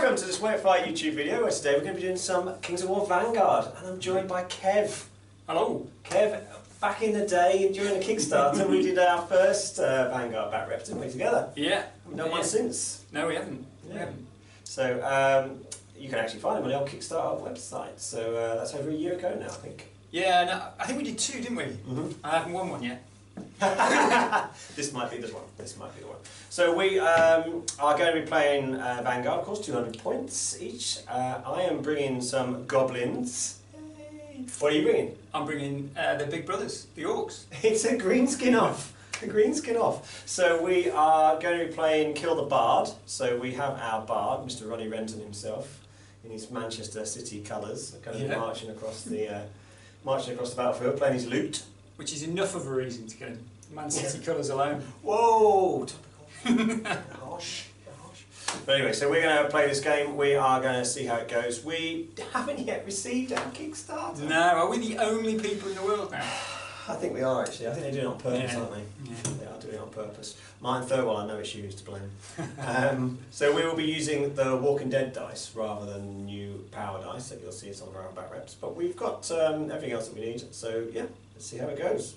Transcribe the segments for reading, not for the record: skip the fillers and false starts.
Welcome to this Where Fight YouTube video, where today we're going to be doing some Kings of War Vanguard, and I'm joined by Kev. Hello. Kev, back in the day during the Kickstarter we did our first Vanguard back rep, didn't we, together? Yeah. We've done one since. No, we haven't. Yeah. We haven't. So you can actually find them on the old Kickstarter website, so that's over a year ago now, I think. Yeah, no, I think we did two, didn't we? Mm-hmm. I haven't won one yet. This might be the one. This might be the one. So we are going to be playing Vanguard, of course, 200 points each. I am bringing some Goblins. Yay. What are you bringing? I'm bringing the big brothers, the Orcs. It's a green skin off. A green skin off. So we are going to be playing Kill the Bard. So we have our Bard, Mr. Ronnie Renton himself, in his Manchester City colours, kind of marching across the battlefield, playing his lute. Which is enough of a reason to go Man City colours alone. Whoa! Topical. Harsh. But anyway, so we're going to play this game. We are going to see how it goes. We haven't yet received our Kickstarter. No, are we the only people in the world now? I think we are, actually. I think they're doing it on purpose, Yeah. aren't they? Yeah. They are doing it on purpose. Mine Thurwell, I know it's used to blame. So we will be using the Walking Dead dice rather than new power dice that you'll see in some of our back reps. But we've got everything else that we need. So yeah, let's see how it goes.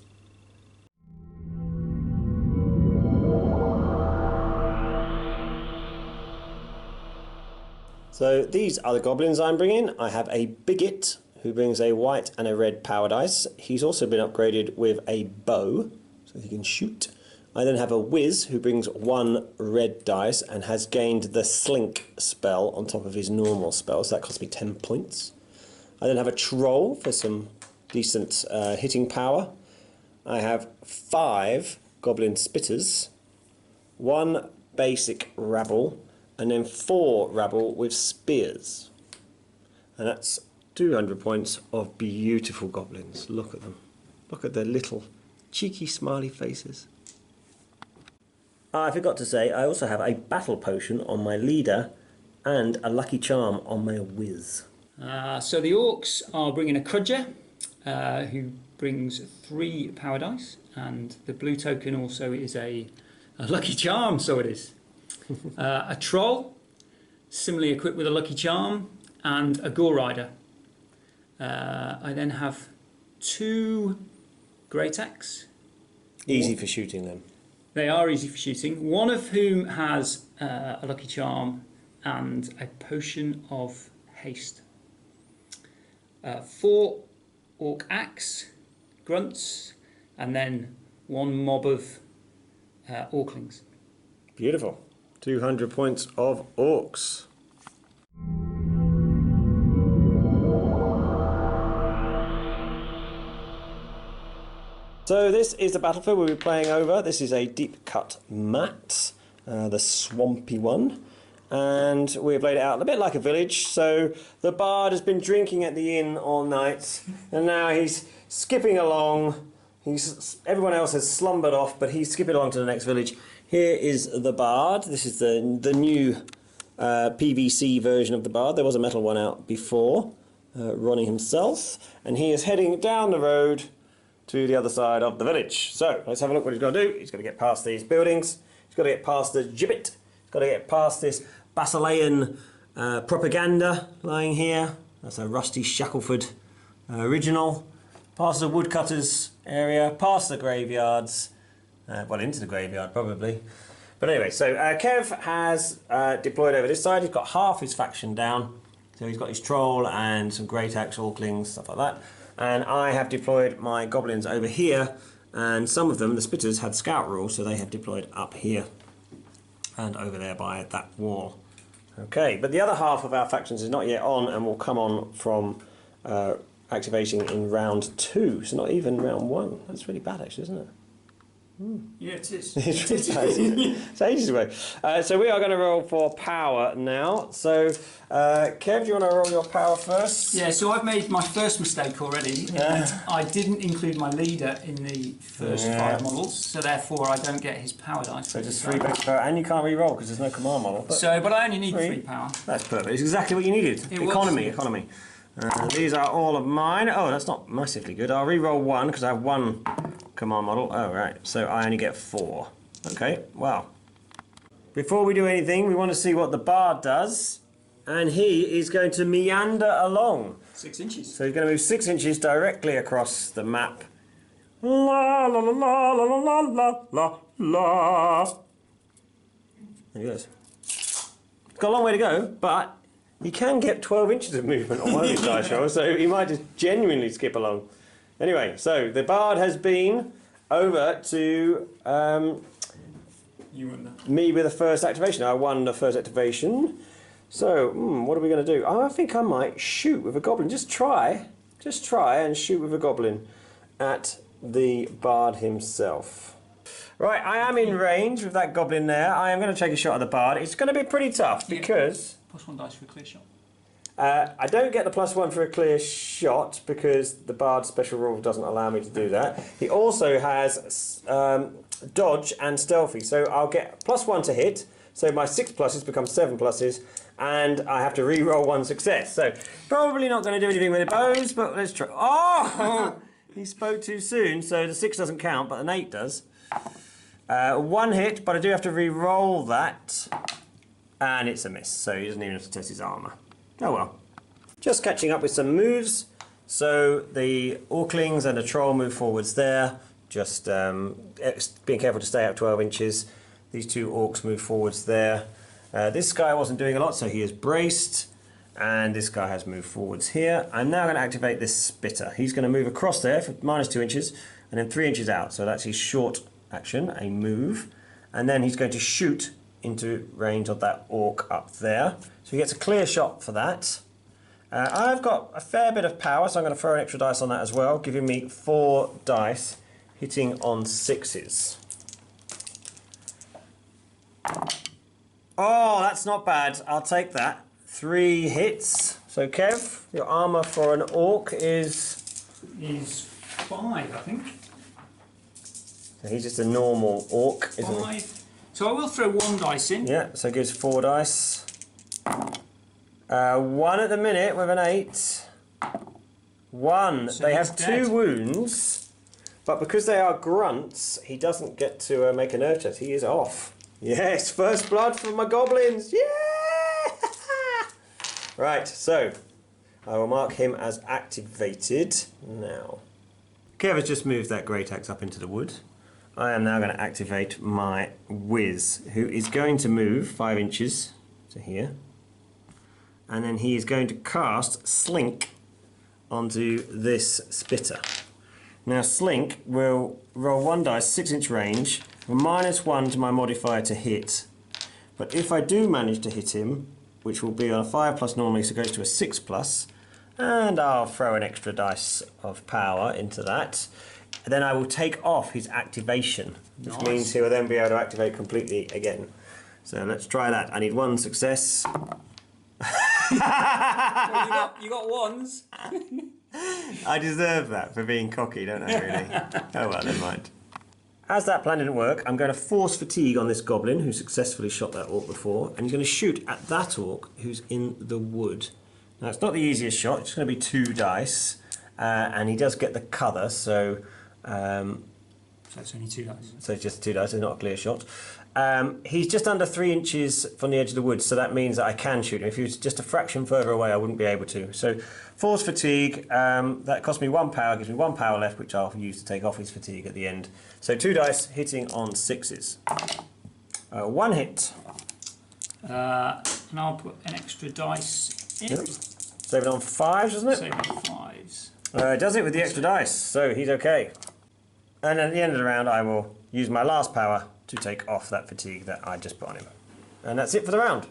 So these are the Goblins I'm bringing. I have a Bigot who brings a white and a red power dice. He's also been upgraded with a bow, so he can shoot. I then have a Wiz who brings one red dice and has gained the Slink spell on top of his normal spell, so that costs me 10 points. I then have a Troll for some decent hitting power. I have 5 Goblin Spitters, 1 basic Rabble, and then 4 Rabble with Spears. And that's 200 points of beautiful Goblins. Look at them. Look at their little cheeky smiley faces. I forgot to say, I also have a Battle Potion on my Leader and a Lucky Charm on my Wiz. So the Orcs are bringing a Crudger, who brings 3 power dice, and the blue token also is a Lucky Charm, so it is. A Troll, similarly equipped with a Lucky Charm, and a Gore Rider. I then have 2 Great Axe. Easy for shooting them. They are easy for shooting, one of whom has a Lucky Charm and a Potion of Haste. 4 Orc Axe, Grunts, and then 1 mob of Orklings. Beautiful. 200 points of Orcs. So this is the battlefield we'll be playing over. This is a deep cut mat, the swampy one. And we've laid it out a bit like a village. So the Bard has been drinking at the inn all night, and now he's skipping along. Everyone else has slumbered off, but he's skipping along to the next village. Here is the Bard. This is the new PVC version of the Bard. There was a metal one out before, Ronnie himself. And he is heading down the road to the other side of the village. So let's have a look what he's got to do. He's got to get past these buildings. He's got to get past the gibbet. He's got to get past this Basilean propaganda lying here. That's a rusty Shackleford original. Past the woodcutters area, past the graveyards. Well, into the graveyard probably. But anyway, so Kev has deployed over this side. He's got half his faction down. So he's got his Troll and some Great Axe, Orklings, stuff like that. And I have deployed my Goblins over here, and some of them, the Spitters, had Scout rule, so they have deployed up here and over there by that wall. Okay, but the other half of our factions is not yet on and will come on from activating in round 2, so not even round 1. That's really bad actually, isn't it? Yeah, it is. It's really bad, isn't it? It's ages away. So we are going to roll for power now. So Kev, do you want to roll your power first? Yeah, so I've made my first mistake already. I didn't include my Leader in the first 5 models, so therefore I don't get his power dice. So just 3 base power, and you can't re-roll because there's no command model. But I only need 3 power. That's perfect. It's exactly what you needed. Economy. These are all of mine. Oh, that's not massively good. I'll re-roll 1 because I have 1 command model. Oh, right. So I only get 4. Okay, well. Before we do anything, we want to see what the Bard does. and he is going to meander along. 6 inches. So he's going to move 6 inches directly across the map. La la la la la la la la la. There he goes. It's got a long way to go, but he can get 12 inches of movement on one of his dice rolls, so he might just genuinely skip along. Anyway, so the bard has been over to You won that. me with the first activation. I won the first activation. So, what are we going to do? Oh, I think I might shoot with a goblin. Just try and shoot with a goblin at the bard himself. Right, I am in range with that goblin there. I am going to take a shot at the bard. It's going to be pretty tough because... +1 dice for a clear shot. I don't get the +1 for a clear shot because the bard special rule doesn't allow me to do that. He also has dodge and stealthy, so I'll get +1 to hit. So my 6 pluses become 7 pluses, and I have to re-roll 1 success. So probably not going to do anything with the bows, but let's try. Oh, he spoke too soon, so the 6 doesn't count, but an 8 does. 1 hit, but I do have to re-roll that, and it's a miss. So he doesn't even have to test his armour. Oh well. Just catching up with some moves. So the Orklings and the Troll move forwards there. Just being careful to stay up 12 inches. These 2 Orcs move forwards there. This guy wasn't doing a lot, so he is braced. And this guy has moved forwards here. I'm now going to activate this Spitter. He's going to move across there for -2 inches and then 3 inches out. So that's his short action, a move. And then he's going to shoot into range of that Orc up there. So he gets a clear shot for that. I've got a fair bit of power, so I'm going to throw an extra dice on that as well, giving me 4 dice, hitting on 6s. Oh, that's not bad. I'll take that. 3 hits. So Kev, your armour for an Orc is 5, I think. So he's just a normal Orc, isn't he? 5. So I will throw 1 dice in. Yeah, so it gives 4 dice. 1 at the minute with an 8. 1. So they he's have dead. 2 wounds, but because they are grunts, he doesn't get to make a nerve test. He is off. Yes, first blood from my goblins. Yeah! Right, so I will mark him as activated now. Kev has just moved that great axe up into the wood. I am now going to activate my Wiz, who is going to move 5 inches to here. And then he is going to cast Slink onto this Spitter. Now Slink will roll 1 dice, 6-inch range, -1 to my modifier to hit. But if I do manage to hit him, which will be on a 5+ normally, so it goes to a 6+, and I'll throw an extra dice of power into that, then I will take off his activation, which means he will then be able to activate completely again. So let's try that. I need 1 success. Well, you got ones. I deserve that for being cocky, don't I, really? Oh well, never mind. As that plan didn't work, I'm going to force fatigue on this goblin who successfully shot that orc before, and he's going to shoot at that orc who's in the wood. Now, it's not the easiest shot, it's going to be 2 dice, and he does get the cover, so... So it's only 2 dice. So it's just 2 dice, it's not a clear shot. He's just under 3 inches from the edge of the wood, so that means that I can shoot him. If he was just a fraction further away, I wouldn't be able to. So, force fatigue, that costs me 1 power, gives me 1 power left, which I'll use to take off his fatigue at the end. So 2 dice, hitting on 6s. 1 hit. And I'll put an extra dice in. Yep. Save it on 5s, doesn't it? Save on 5s. Does it with the extra dice, so he's okay. And at the end of the round, I will use my last power to take off that fatigue that I just put on him. And that's it for the round.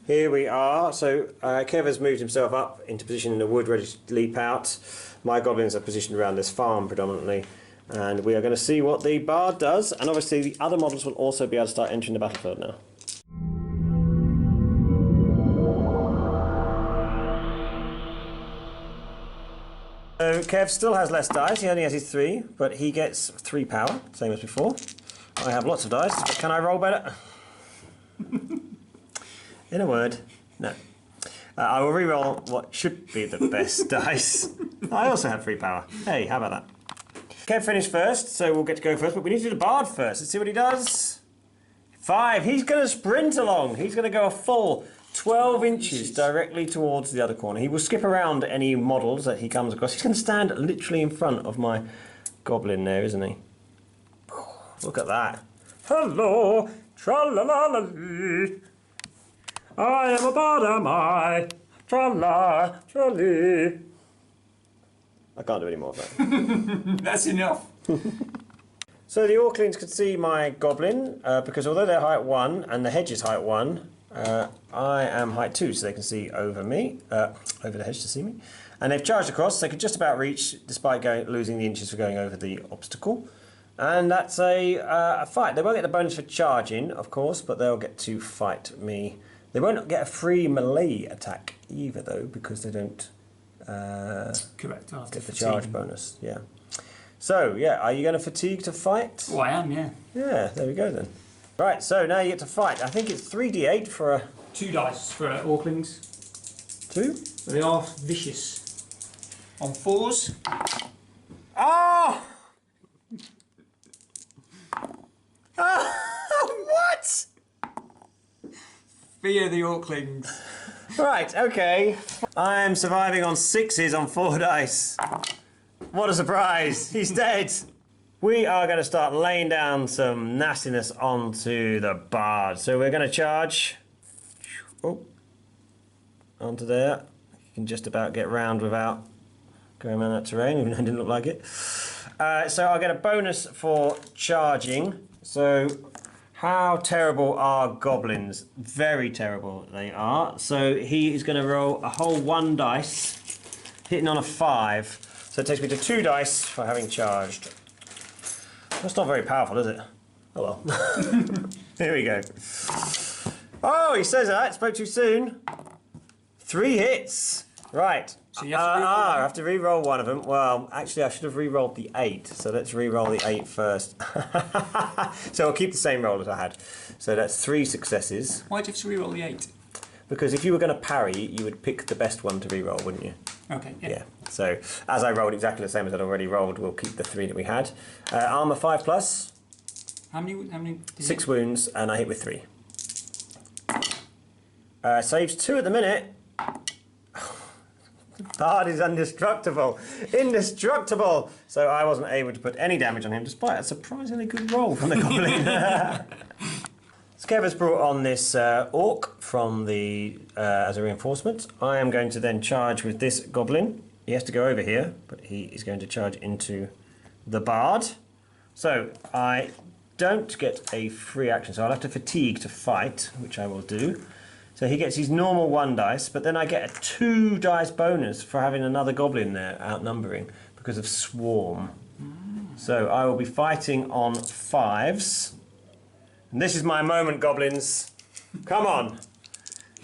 Here we are. So Kev has moved himself up into position in the wood, ready to leap out. My goblins are positioned around this farm predominantly. And we are going to see what the bard does. And obviously the other models will also be able to start entering the battlefield now. So Kev still has less dice, he only has his 3, but he gets 3 power, same as before. I have lots of dice, but can I roll better? In a word, no. I will re-roll what should be the best dice. I also have 3 power. Hey, how about that? Kev finished first, so we'll get to go first, but we need to do the bard first. Let's see what he does. 5, he's going to sprint along. He's going to go a full 12 inches directly towards the other corner. He will skip around any models that he comes across. He's going to stand literally in front of my goblin there, isn't he? Look at that. Hello, tra-la-la-la-lee. I am a bard, am I? Tra-la, tra-lee. I can't do any more of that. That's enough. So the Orklings could see my goblin, because although they're height 1 and the hedge is height 1, I am height 2, so they can see over me, over the hedge to see me. And they've charged across, they could just about reach, despite losing the inches for going over the obstacle. And that's a fight. They won't get the bonus for charging, of course, but they'll get to fight me. They won't get a free melee attack either, though, because they don't Correct. get the charge bonus. Yeah. So, yeah, are you going to fatigue to fight? Oh, I am, yeah. Yeah, there we go then. Right, so now you get to fight. I think it's 3d8 for a... 2 dice for Orklings. 2? They are vicious. On 4s. Oh! What? Fear the Orklings. Right, okay. I am surviving on 6s on 4 dice. What a surprise. He's dead. We are going to start laying down some nastiness onto the bard. So we're going to charge. Oh. Onto there. You can just about get round without going around that terrain, even though it didn't look like it. So I'll get a bonus for charging. So how terrible are goblins? Very terrible they are. So he is going to roll a whole 1 dice, hitting on a 5. So it takes me to 2 dice for having charged. That's not very powerful, is it? Oh well. Here we go. Oh, he says that. Spoke too soon. 3 hits. Right. So you have to re-roll I have to re-roll one of them. Well, actually, I should have re-rolled the 8. So let's re-roll the 8 first. So I'll keep the same roll as I had. So that's 3 successes. Why do you have to re-roll the 8? Because if you were going to parry, you would pick the best one to re-roll, wouldn't you? Okay, yeah. Yeah. So as I rolled exactly the same as I'd already rolled, we'll keep the 3 that we had. Armour 5 plus. How many? 6 wounds, and I hit with 3. Saves 2 at the minute. Bard is indestructible. Indestructible! So I wasn't able to put any damage on him, despite a surprisingly good roll from the goblin. Skev has brought on this orc from the as a reinforcement. I am going to then charge with this goblin. He has to go over here, but he is going to charge into the bard. So I don't get a free action, so I'll have to fatigue to fight, which I will do. So he gets his normal 1 dice, but then I get a 2 dice bonus for having another goblin there outnumbering because of swarm. So I will be fighting on 5s. And this is my moment, goblins. Come on.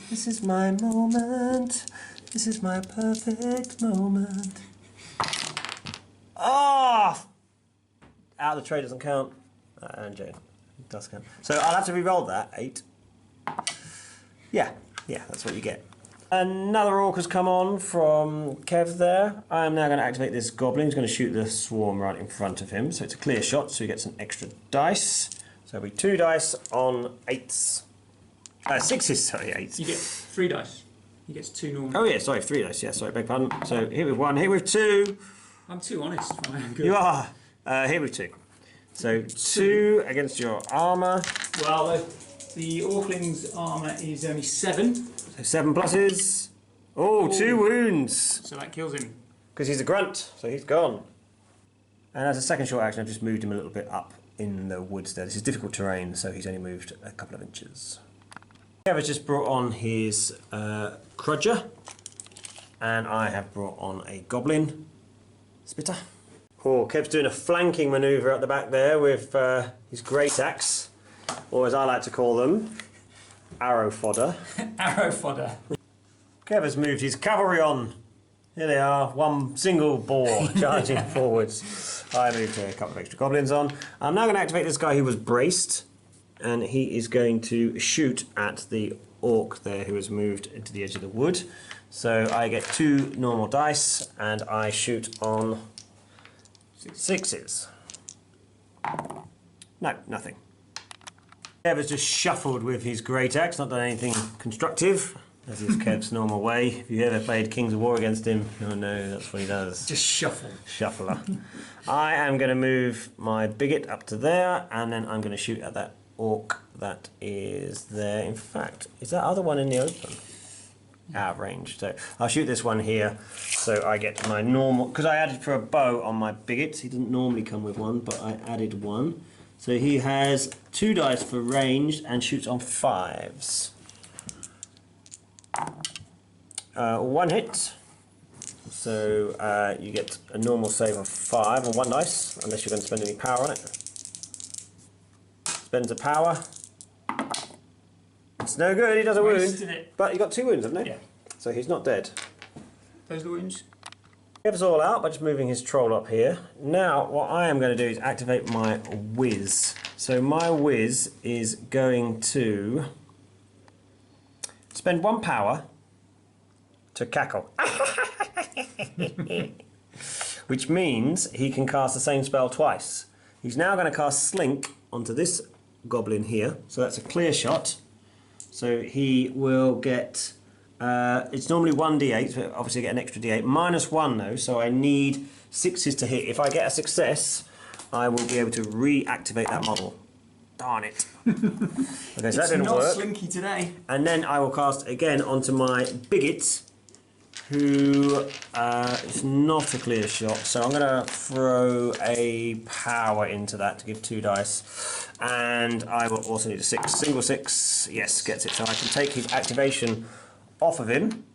This is my moment. This is my perfect moment. Ah! Out of the trade doesn't count. And Jane. It does count. So I'll have to re-roll that. 8. Yeah, that's what you get. Another orc has come on from Kev there. I am now going to activate this goblin. He's going to shoot the swarm right in front of him. So it's a clear shot, so he gets an extra dice. So it'll be 2 dice on 8s. 6s, sorry, 8s. You get 3 dice. He gets 2 normal. Oh yeah, sorry, 3 dice. Yeah, sorry, beg pardon. So hit with 1, hit with 2. I'm too honest. I'm good. You are. Hit with 2. So 2 against your armour. Well, the Orkling's armour is only 7. So 7 pluses. Oh, 2 wounds. So that kills him. Because he's a grunt, so he's gone. And as a second short action, I've just moved him a little bit up in the woods there. This is difficult terrain, so he's only moved a couple of inches. Kev has just brought on his Crudger, and I have brought on a Goblin Spitter. Oh, Kev's doing a flanking manoeuvre at the back there with his great axe, or as I like to call them, arrow fodder. Arrow fodder. Kev has moved his cavalry on. Here they are, one single boar charging forwards. I moved a couple of extra goblins on. I'm now going to activate this guy who was braced, and he is going to shoot at the orc there who has moved into the edge of the wood. So I get 2 normal dice, and I shoot on 6s. No, nothing. Kev has just shuffled with his great axe, not done anything constructive. as is Kev's normal way. If you ever played Kings of War against him, you'll know that's what he does. Just shuffle. Shuffler. I am going to move my bigot up to there, and then I'm going to shoot at that orc that is there. In fact, is that other one in the open? Out of range. So I'll shoot this one here, so I get my normal, because I added for a bow on my bigot. He doesn't normally come with one, but I added one. So he has 2 dice for ranged and shoots on 5s. 1 hit. So you get a normal save of 5 on 1 dice, unless you're going to spend any power on it. Spends a power. It's no good, he does a wound. But he got 2 wounds, haven't he? Yeah. So he's not dead. Those are the wounds. He us all out by just moving his troll up here. Now, what I am going to do is activate my whiz. So my whiz is going to spend 1 power to cackle. Which means he can cast the same spell twice. He's now going to cast Slink onto this goblin here. So that's a clear shot. So he will get, it's normally 1d8, but obviously I get an extra d8. -1 though, so I need 6s to hit. If I get a success, I will be able to reactivate that model. Darn it. Okay, so that didn't work. It's not slinky today. And then I will cast again onto my bigot, who is not a clear shot. So I'm going to throw a power into that to give 2 dice. And I will also need a 6. Single 6, yes, gets it. So I can take his activation off of him,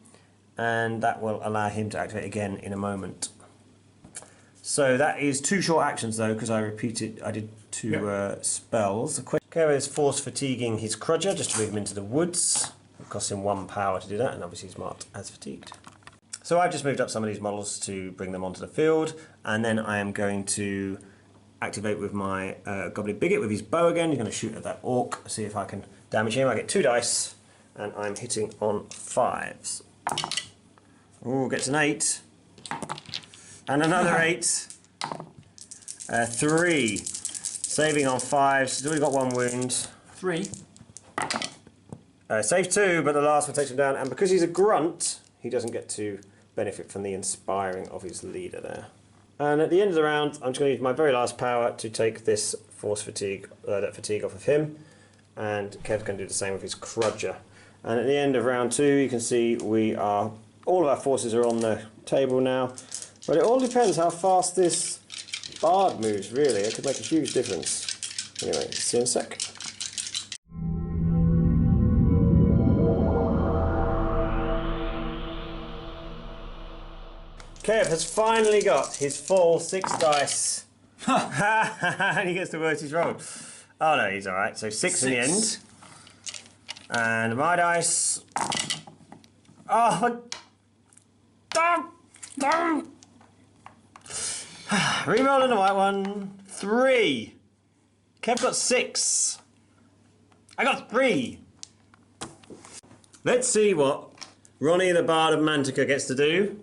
and that will allow him to activate again in a moment. So that is 2 short actions though, because I did 2 spells. Kev is force fatiguing his Crudger just to move him into the woods. It costs him 1 power to do that, and obviously he's marked as fatigued. So I've just moved up some of these models to bring them onto the field, and then I am going to activate with my Goblin Bigot with his bow again. He's going to shoot at that orc, see if I can damage him. I get 2 dice, and I'm hitting on 5s. Ooh, gets an 8. And another 8. 3. Saving on 5s. He's already got 1 wound. 3. Save 2, but the last one takes him down. And because he's a grunt, he doesn't get to benefit from the inspiring of his leader there. And at the end of the round, I'm just going to use my very last power to take this force fatigue, that fatigue off of him. And Kev's going to do the same with his Crudger. And at the end of round 2, you can see all of our forces are on the table now. But it all depends how fast this bard moves, really. It could make a huge difference. Anyway, see you in a sec. Kev has finally got his full 6 dice. And he gets the worst he's rolled. Oh no, he's alright. So 6 in the end. And my dice. Oh, Rerolling the white one. 3. Kev got 6. I got 3. Let's see what Ronnie the Bard of Mantica gets to do.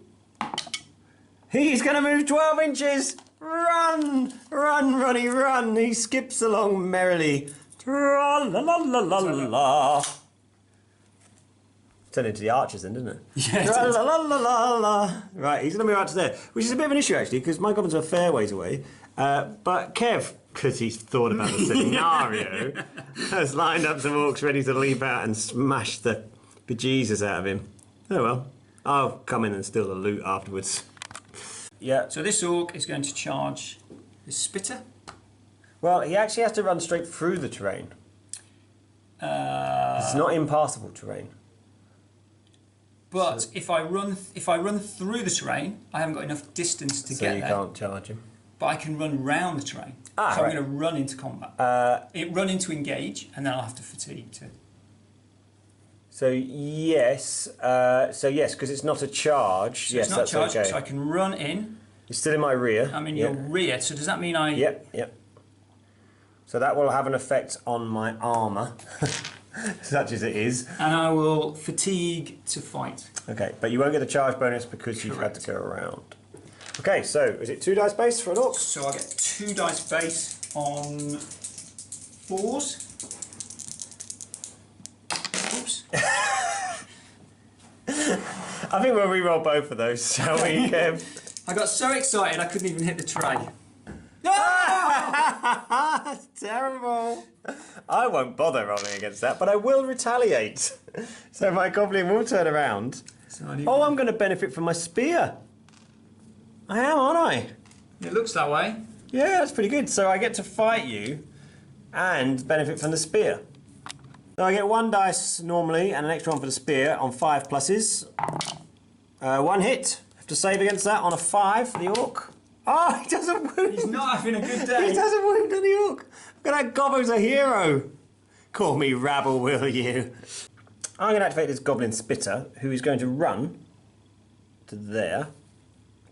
He's going to move 12 inches. Run! Run, Ronnie, run. He skips along merrily. Tra-la-la-la-la-la. Turned into the archers then, didn't it? Yeah. Tra-la-la-la-la. Right, he's going to move out to there, which is a bit of an issue actually, because my goblins are a fair ways away. But Kev, because he's thought about the scenario, has lined up some orcs ready to leap out and smash the bejesus out of him. Oh well, I'll come in and steal the loot afterwards. Yeah. So this orc is going to charge the spitter. Well, he actually has to run straight through the terrain. It's not impassable terrain. But so, if I run through the terrain, I haven't got enough distance to get there. So you can't charge him. But I can run round the terrain. So right. I'm going to run into combat. Run into engage, and then I'll have to fatigue to. So yes, because it's not a charge. So yes, it's not that's charged, okay. so I can run in. You're still in my rear. I'm in your rear. So does that mean I? Yep. So that will have an effect on my armour, such as it is. And I will fatigue to fight. Okay, but you won't get the charge bonus because you've had to go around. Okay, so is it 2 dice base for an orc? So I get 2 dice base on 4s. Oops. I think we'll re-roll both of those, shall we, Kev? I got so excited I couldn't even hit the tray. That's terrible. I won't bother rolling against that, but I will retaliate. So my goblin will turn around. Oh, I'm going to benefit from my spear. I am, aren't I? It looks that way. Yeah, that's pretty good. So I get to fight you and benefit from the spear. So I get 1 dice normally and an extra one for the spear on 5 pluses. 1 hit. Have to save against that on a 5 for the orc. Oh, he doesn't wound. He's not having a good day. He doesn't wound on the orc. Look at that Gobbo's a hero. Call me rabble, will you? I'm going to activate this goblin spitter, who is going to run to there.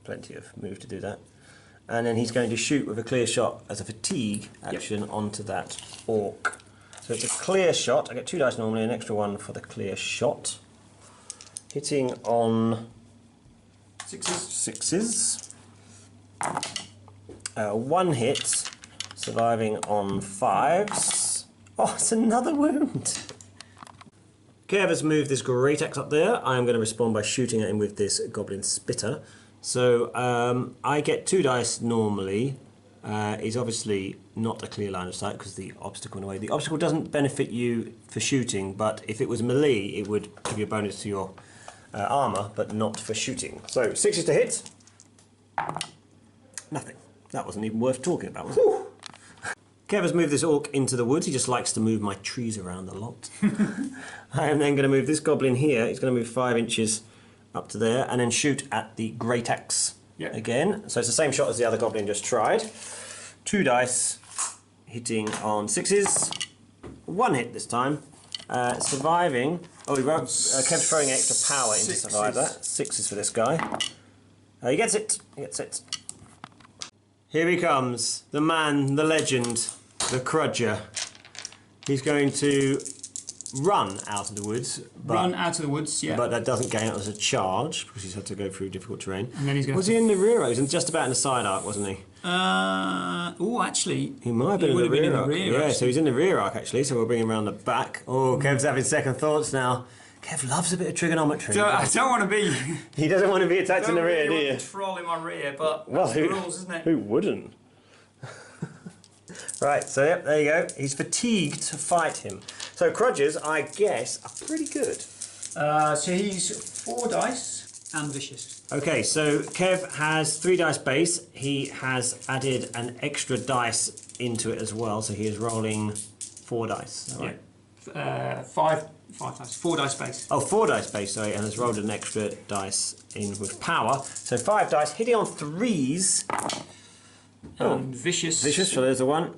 Plenty of move to do that. And then he's going to shoot with a clear shot as a fatigue action onto that orc. So it's a clear shot. I get 2 dice normally, an extra 1 for the clear shot. Hitting on 6s. 1 hit, surviving on 5s. Oh, it's another wound. Kev has moved this great axe up there. I am going to respond by shooting at him with this goblin spitter. So I get 2 dice normally. He's obviously not a clear line of sight because the obstacle in the way. The obstacle doesn't benefit you for shooting, but if it was melee, it would give you a bonus to your armour, but not for shooting. So 6 is to hit. Nothing. That wasn't even worth talking about, was it? Kev has moved this orc into the woods. He just likes to move my trees around a lot. I am then going to move this goblin here. He's going to move 5 inches up to there and then shoot at the great axe again. So it's the same shot as the other goblin just tried. 2 dice, hitting on 6s. 1 hit this time. Surviving. Oh, Kev's throwing extra power in to survive that. 6s for this guy. He gets it. He gets it. Here he comes. The man, the legend, the Crudger. He's going to run out of the woods. Run out of the woods, yeah. But that doesn't count as a charge because he's had to go through difficult terrain. And then he's going was he in the rear arc? He was just about in the side arc, wasn't he? Oh, actually. He might have been in the rear arc. Yeah, actually. so he's in the rear arc actually, so we'll bring him around the back. Oh, Kev's having second thoughts now. Kev loves a bit of trigonometry. I don't want to be... He doesn't want to be attacked in the rear, do you? I troll in my rear, but well, that's the rules, isn't it? Who wouldn't? Right, so yep, there you go. He's fatigued to fight him. So Crudgers, I guess, are pretty good. So he's 4 dice and vicious. Okay, so Kev has 3 dice base. He has added an extra dice into it as well, so he is rolling 4 dice. Is that right? 5 dice. 4 dice base. Oh, 4 dice base, sorry, and has rolled an extra dice in with power. So 5 dice, hitting on 3s. And vicious. Vicious, so there's the 1.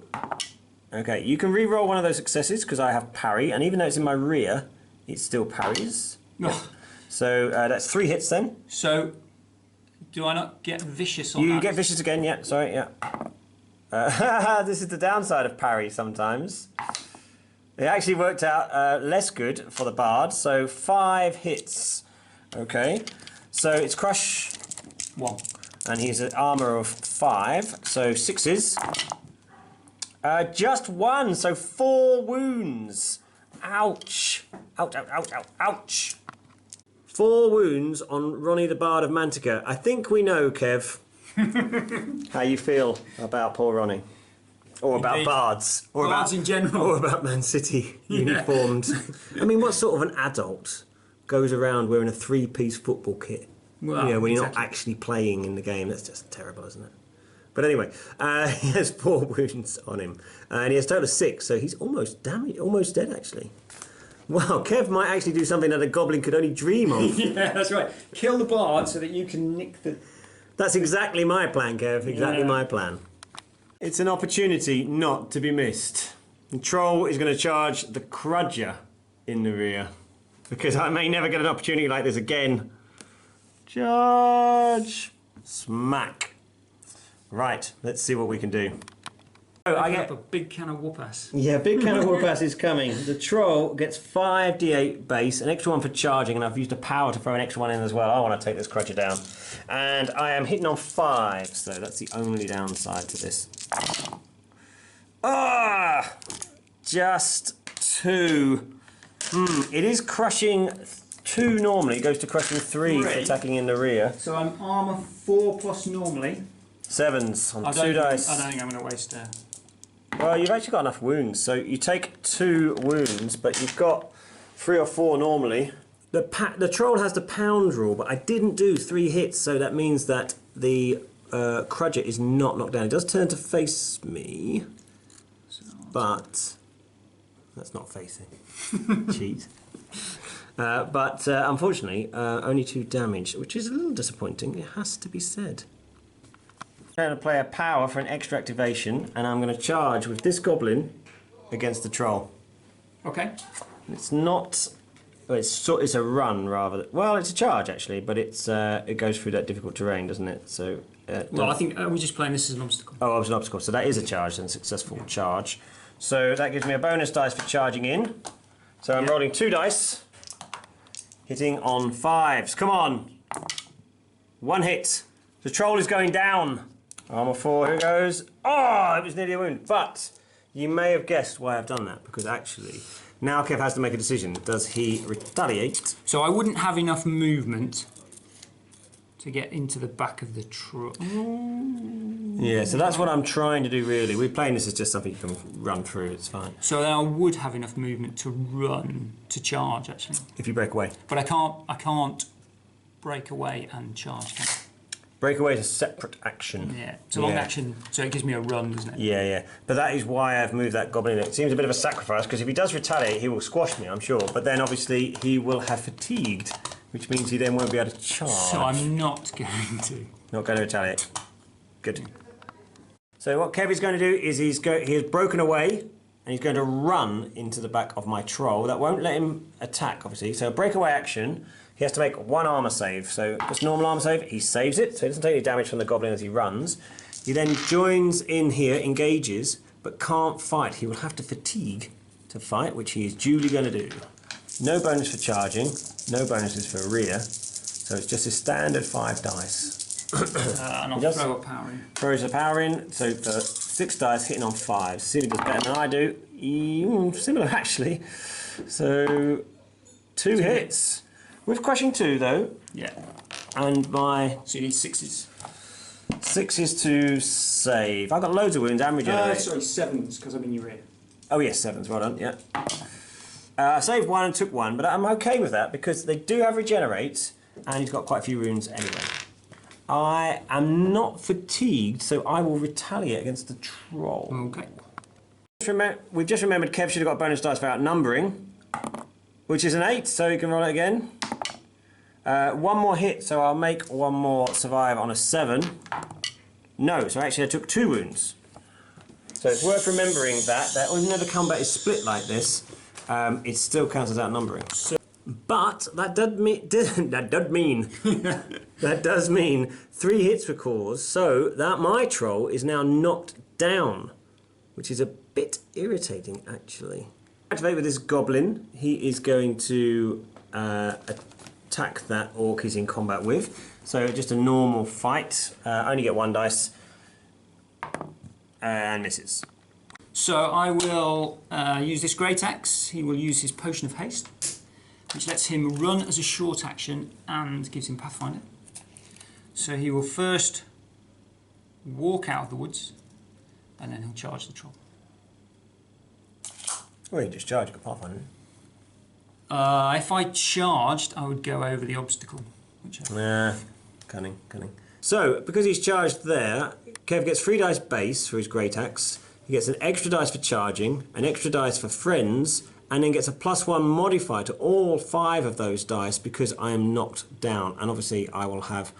Okay, you can re-roll one of those successes because I have parry, and even though it's in my rear, it still parries. Oh. So that's 3 hits then. So, do I not get vicious on that? You get vicious again, yeah, sorry, yeah. This is the downside of parry sometimes. It actually worked out less good for the bard, so 5 hits. Okay, so it's crush 1. And he's an armour of 5, so 6s. Just 1, so 4 wounds. Ouch. Ouch, ouch, ouch, ouch, ouch. 4 wounds on Ronnie the Bard of Mantica. I think we know, Kev, how you feel about poor Ronnie. Or about bards. Or bards in general. Or about Man City uniformed. I mean, what sort of an adult goes around wearing a 3-piece football kit? Well, you know, when you're not actually playing in the game. That's just terrible, isn't it? But anyway, he has 4 wounds on him. And he has a total of 6, so he's almost damaged, almost dead, actually. Wow, Kev might actually do something that a goblin could only dream of. Yeah, that's right. Kill the bard so that you can nick the... That's exactly my plan, Kev. Exactly my plan. It's an opportunity not to be missed. The troll is going to charge the Crudger in the rear. Because I may never get an opportunity like this again. Charge! Smack. Right, let's see what we can do. Oh, I get a big can of whoop-ass. Yeah, big can of whoop-ass is coming. The troll gets 5d8 base, an extra 1 for charging, and I've used a power to throw an extra 1 in as well. I want to take this Crudger down. And I am hitting on 5, so that's the only downside to this. Just 2. It is crushing 2 normally, goes to crushing 3 for attacking in the rear. So I'm armour 4 plus normally. 7s on 2 dice. I don't think I'm going to waste a... Well, you've actually got enough wounds, so you take 2 wounds, but you've got 3 or 4 normally. The troll has the pound rule, but I didn't do 3 hits, so that means that the Crudger is not knocked down. It does turn to face me, but that's not facing. Cheat. But unfortunately, only 2 damage, which is a little disappointing, it has to be said. I'm going to play a power for an extra activation, and I'm going to charge with this goblin against the troll. Okay. It's not... It's a run rather than... Well, it's a charge actually, but it goes through that difficult terrain, doesn't it? So... well, I think we're just playing this as an obstacle. Oh, it was an obstacle. So that is a charge, then successful charge. So that gives me a bonus dice for charging in. So I'm rolling 2 dice, hitting on 5s. Come on! 1 hit. The troll is going down. Armour 4, here goes. Oh, it was nearly a wound. But you may have guessed why I've done that, because actually, now Kev has to make a decision. Does he retaliate? So I wouldn't have enough movement to get into the back of the troll. Yeah, so that's what I'm trying to do really. We're playing this as just something you can run through, it's fine. So then I would have enough movement to run, to charge actually. If you break away. But I can't break away and charge. Can I? Breakaway is a separate action. Yeah, it's a long action, so it gives me a run, doesn't it? Yeah, yeah. But that is why I've moved that goblin in. It seems a bit of a sacrifice, because if he does retaliate, he will squash me, I'm sure. But then obviously he will have fatigued, which means he then won't be able to charge. So I'm not going to. Not going to retaliate. Good. So what Kev is going to do is he has broken away, and he's going to run into the back of my troll. That won't let him attack, obviously. So a breakaway action. He has to make 1 armour save. So just normal armour save, he saves it, so he doesn't take any damage from the goblin as he runs. He then joins in here, engages, but can't fight. He will have to fatigue to fight, which he is duly going to do. No bonus for charging, no bonuses for rear, so it's just a standard 5 dice. And I'll throw a power in. Throws a power in, so for 6 dice hitting on 5. See if he does better than I do. Similar actually. So 2 hits. With crushing 2 though. Yeah. And my... So you need 6s. 6s to save. I've got loads of wounds and regenerate. Sorry, 7s, because I'm in your rear. Oh yes, 7s, well done, yeah. I saved 1 and took 1, but I'm okay with that because they do have regenerate, and he's got quite a few wounds anyway. I am not fatigued, so I will retaliate against the troll. Okay. We've just remembered Kev should have got bonus dice for outnumbering, which is an 8, so you can roll it again. 1 more hit, so I'll make 1 more survive on a 7. No, so actually I took 2 wounds. So it's worth remembering that even though the combat is split like this, it still counts as outnumbering. But that does mean 3 hits for cause, so that my troll is now knocked down, which is a bit irritating actually. Activate with this goblin. He is going to attack that orc he's in combat with. So just a normal fight. Only get 1 dice and misses. So I will use this great axe. He will use his potion of haste, which lets him run as a short action and gives him Pathfinder. So he will first walk out of the woods, and then he'll charge the troll. Well, you just charge, got Pathfinder. If I charged, I would go over the obstacle. Cunning. So, because he's charged there, Kev gets 3 dice base for his great axe. He gets an extra dice for charging, an extra dice for friends, and then gets a +1 modifier to all 5 of those dice because I am knocked down. And obviously I will have,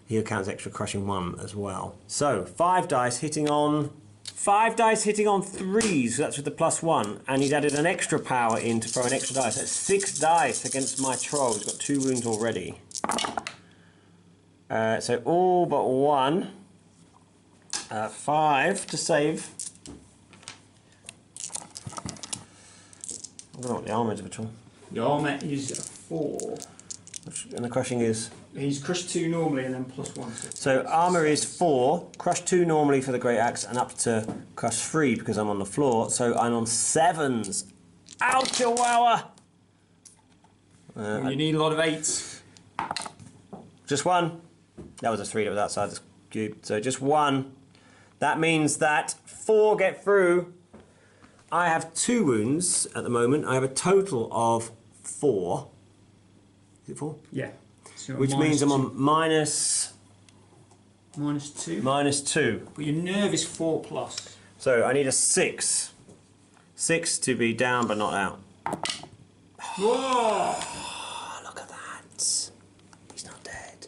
he'll count as extra crushing 1 as well. So 5 dice hitting on 3s, so that's with the +1. And he's added an extra power in to throw an extra dice. That's 6 dice against my troll. He's got 2 wounds already. So all but 1. 5 to save. I don't know what the armour is of a troll. The armour is 4. And the crushing is? He's crushed 2 normally and then +1. So armour is 4, crush 2 normally for the great axe, and up to crush 3 because I'm on the floor. So I'm on 7s. Ouch, a wower! You need a lot of 8s. Just one. That was a 3 that was outside the cube. So just one. That means that 4 get through. I have 2 wounds at the moment. I have a total of 4. Is it 4? Yeah. So Which means I'm on minus... -2. -2. But your nerve is 4 plus. So I need a 6. 6 to be down but not out. Whoa! Oh, look at that. He's not dead.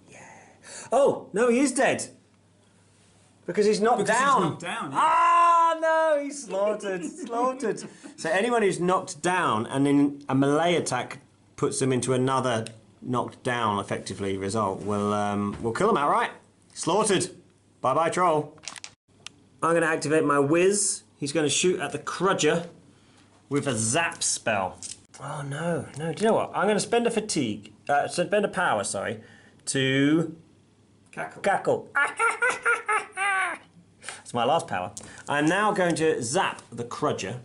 Yeah. Oh, no, he is dead. Because he's knocked down. He's knocked down, yeah. Ah, no, he's slaughtered. Slaughtered. So anyone who's knocked down and then a melee attack puts them into another knocked down, effectively, result, will kill them outright. Slaughtered. Bye-bye, troll. I'm going to activate my whiz. He's going to shoot at the Crudger with a zap spell. Oh, no. No, do you know what? I'm going to spend a fatigue, spend a power, sorry, to... Cackle. It's my last power. I'm now going to zap the Crudger.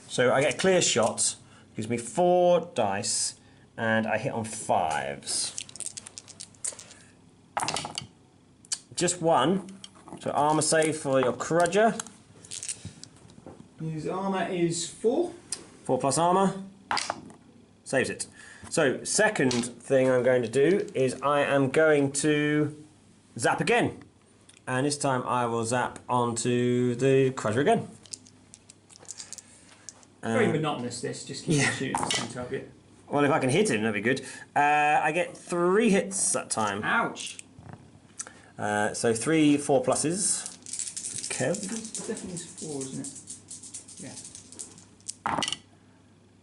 So I get a clear shot, gives me 4 dice, and I hit on 5s. Just 1. So armor save for your Crudger. His armour is 4. 4 plus armor. Saves it. So second thing I'm going to do is I am going to zap again. And this time I will zap onto the Crudger again. Very monotonous, this. Just keep shooting the same target. Well, if I can hit him, that'd be good. I get 3 hits that time. Ouch! So 3 4 pluses. Kev. It definitely is 4, isn't it? Yeah.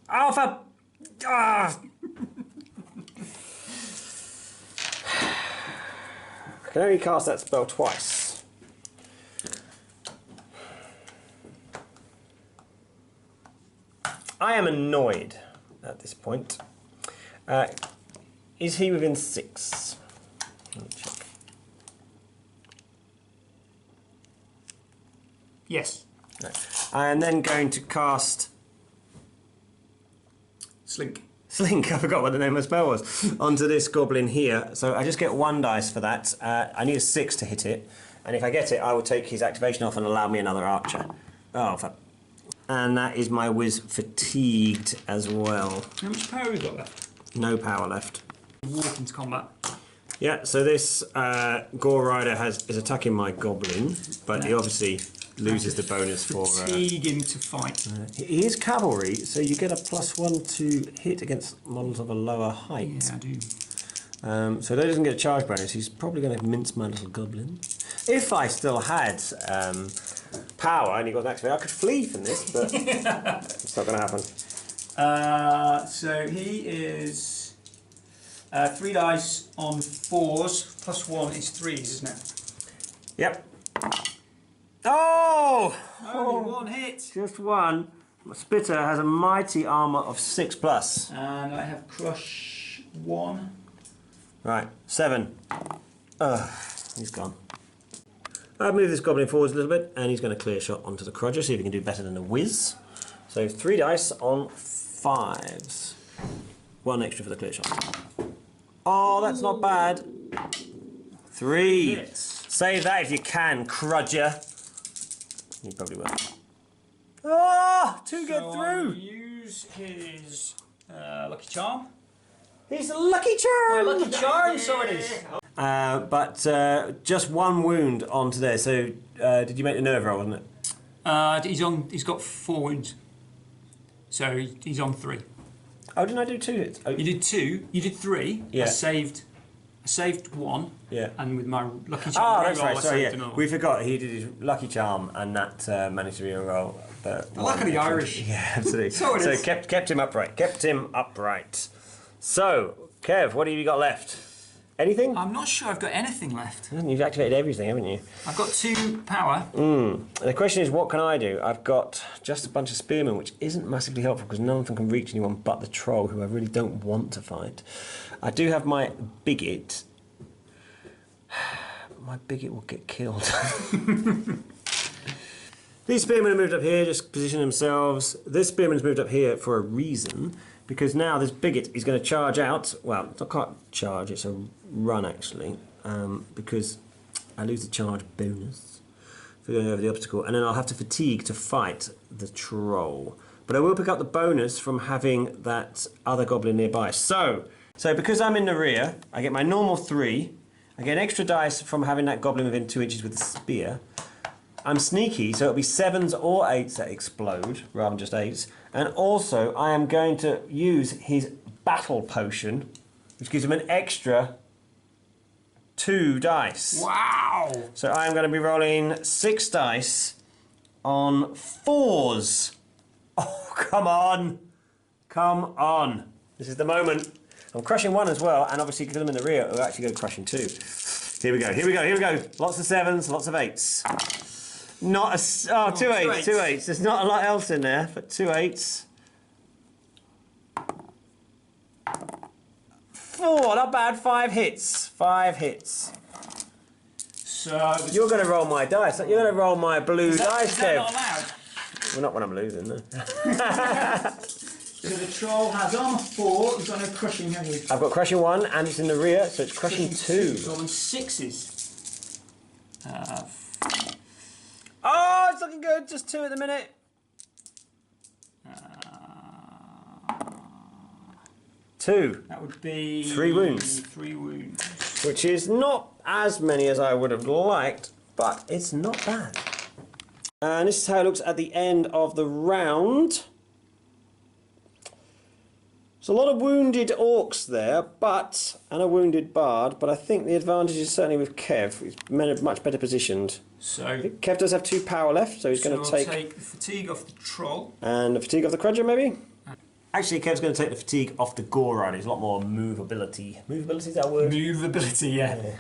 Alpha! Ah! I can only cast that spell twice. I am annoyed at this point. Is he within 6? Let me check. Yes. No. I am then going to cast Slink. Slink, I forgot what the name of the spell was, onto this goblin here. So I just get 1 dice for that. I need a 6 to hit it. And if I get it, I will take his activation off and allow me another archer. Oh, fuck. And that is my whiz fatigued as well. How much power have you got left? No power left. Walk into combat. Yeah, so this Gore Rider is attacking my goblin, but he obviously loses the bonus for... Fatigue him to fight. He is cavalry, so you get a +1 to hit against models of a lower height. Yeah, I do. So that doesn't get a charge bonus. He's probably going to mince my little goblin. If I still had power and he got activated, I could flee from this, but it's not going to happen. So he is 3 dice on 4s, +1 is 3s, isn't it? Yep. Oh! Only 1 hit. Just 1. My Spitter has a mighty armor of 6+. And I have crush 1. Right, 7. He's gone. I'll move this goblin forwards a little bit, and he's going to clear shot onto the Crudger, see if he can do better than the whiz. So 3 dice on 5s. 1 extra for the clear shot. Oh, that's not bad. 3. Hits. Save that if you can, Crudger. You probably will. Oh, 2 get So through. I'll use his lucky charm. He's a lucky charm. My lucky charm, so it is. But just 1 wound onto there. So did you make the nerve roll, wasn't it? He's got 4 wounds. So he's on 3. Oh, didn't I do 2 hits? Oh. You did 2. You did 3. Yeah. I saved 1. Yeah. And with my lucky charm, Oh, that's reroll, right. I Sorry, saved yeah. another. We forgot he did his lucky charm, and that managed to reroll. The luck of the Irish. Yeah, absolutely. So it is. kept him upright. Kept him upright. So, Kev, what have you got left? Anything? I'm not sure I've got anything left. You've activated everything, haven't you? I've got 2 power. And the question is, what can I do? I've got just a bunch of spearmen, which isn't massively helpful because none of them can reach anyone but the troll, who I really don't want to fight. I do have my bigot. My bigot will get killed. These spearmen have moved up here, just position themselves. This spearman's moved up here for a reason. because now this bigot is going to charge out. Well, it's not quite charge, it's a run actually, because I lose the charge bonus for going over the obstacle, and then I'll have to fatigue to fight the troll. But I will pick up the bonus from having that other goblin nearby. So because I'm in the rear, I get my normal 3. I get an extra dice from having that goblin within 2 inches with the spear. I'm sneaky, so it'll be 7s or 8s that explode, rather than just 8s. And also, I am going to use his battle potion, which gives him an extra 2 dice. Wow! So I'm going to be rolling 6 dice on 4s. Oh, come on. Come on. This is the moment. I'm crushing 1 as well, and obviously because I'm in the rear, it'll actually go crushing 2. Here we go, here we go, here we go. Lots of 7s, lots of 8s. Not a... Oh, 2 8s, 2 8s. There's not a lot else in there, but 2 8s. 4, not bad, 5 hits. 5 hits. So... You're going to roll my dice. You're going to roll my blue dice, is that Kev. not allowed? Well, not when I'm losing, no. So the troll has armor 4, you've got no crushing, have you? I've got crushing 1 and it's in the rear, so it's crushing 2. Rolling 6s. Oh, it's looking good. Just 2 at the minute. 2. That would be 3 wounds. 3 wounds. Which is not as many as I would have liked, but it's not bad. And this is how it looks at the end of the round. There's a lot of wounded orcs there, and a wounded bard, but I think the advantage is certainly with Kev. He's much better positioned. So Kev does have 2 power left, so he's going to take the fatigue off the troll. And the fatigue off the Crudger, maybe? Actually, Kev's going to take the fatigue off the Gore Rider. There's a lot more movability. Movability, is that a word? Movability, yeah.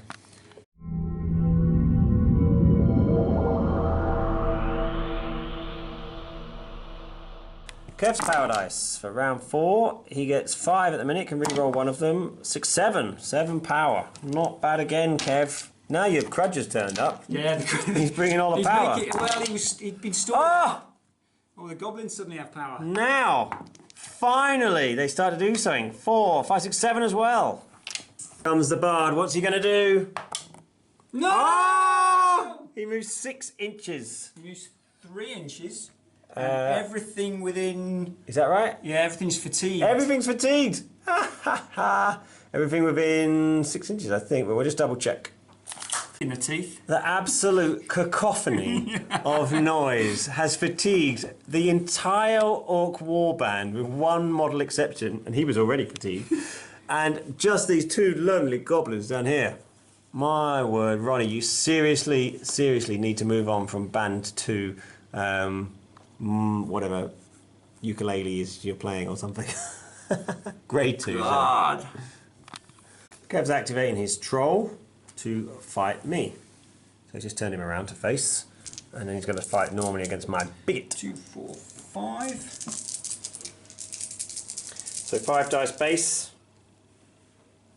Kev's power dice for round 4. He gets 5 at the minute, can re-roll 1 of them. 6, 7. 7 power. Not bad again, Kev. Now your Crudger's turned up. Yeah, he's bringing all the power. He'd been stored. Oh! Oh, the goblins suddenly have power. Now, finally, they start to do something. 4, 5, 6, 7 as well. Comes the bard. What's he going to do? No! Oh! He moves 6 inches. He moves 3 inches. And everything within... Is that right? Yeah, everything's fatigued. Everything's fatigued. Everything within 6 inches, I think, but we'll just double check. In the teeth. The absolute cacophony of noise has fatigued the entire Orc Warband with 1 model exception, and he was already fatigued, and just these 2 lonely goblins down here. My word, Ronnie, you seriously need to move on from band to whatever ukulele is you're playing or something. Grade 2. God. Kev's activating his troll to fight me. So just turn him around to face, and then he's going to fight normally against my bigot. 2, 4, 5. So 5 dice base.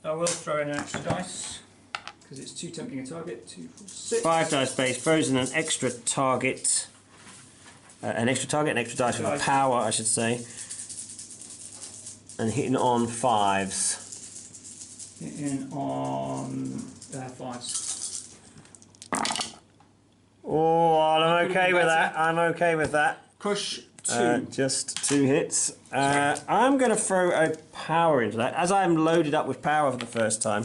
I will throw in an extra dice because it's too tempting a target. 2, 4, 6. 5 dice base, throws in an extra target. An extra dice with a power, I should say. And hitting on 5s. Hitting on 5s. Oh, I'm okay with that. I'm okay with that. Crush 2. Just 2 hits. I'm going to throw a power into that. As I'm loaded up with power for the first time,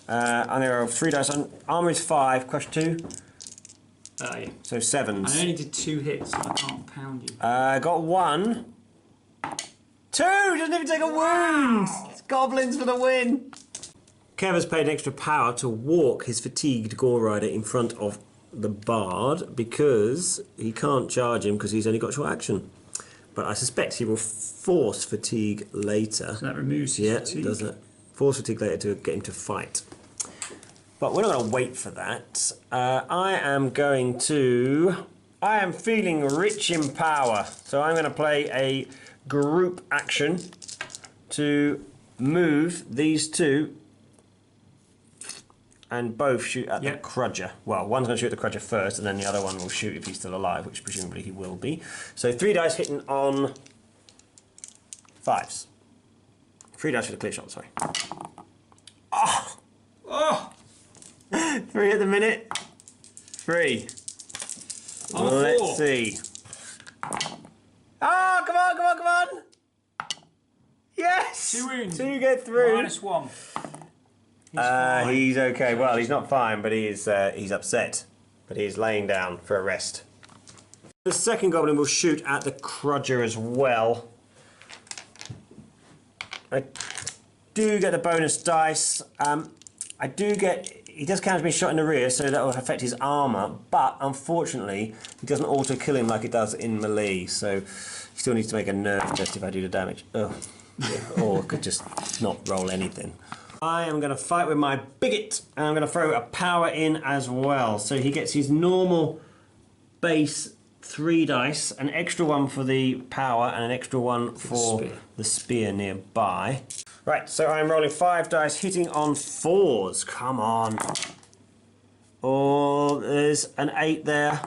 I'm going to roll 3 dice. Armour is 5, crush 2. Yeah. So 7s. I only did 2 hits, so I can't pound you. Got 1. 2! Doesn't even take a wound! It's Goblins for the win! Kev has paid extra power to walk his fatigued Gore Rider in front of the Bard because he can't charge him because he's only got short action. But I suspect he will force fatigue later. So that removes his fatigue. Does it? Force fatigue later to get him to fight. But we're not going to wait for that. I am feeling rich in power. So I'm going to play a group action to move these 2 and both shoot at the Crudger. Well, one's going to shoot at the Crudger first, and then the other one will shoot if he's still alive, which presumably he will be. So 3 dice hitting on 5s. 3 dice for the clear shot, sorry. Oh! 3 at the minute. 3. Let's see. Oh, come on, come on, come on! Yes! 2 wounds. 2 get through. -1. He's okay. Well, he's not fine, but he's upset. But he's laying down for a rest. The second goblin will shoot at the Crudger as well. I do get the bonus dice. I do get... He does count as being shot in the rear, so that will affect his armour. But, unfortunately, he doesn't auto-kill him like it does in melee. So, he still needs to make a nerve test if I do the damage. Oh. Yeah. Or I could just not roll anything. I am going to fight with my bigot, and I'm going to throw a power in as well. So he gets his normal base 3 dice, an extra one for the power, and an extra one for the spear nearby. Right, so I'm rolling 5 dice, hitting on 4s. Come on. Oh, there's an 8 there.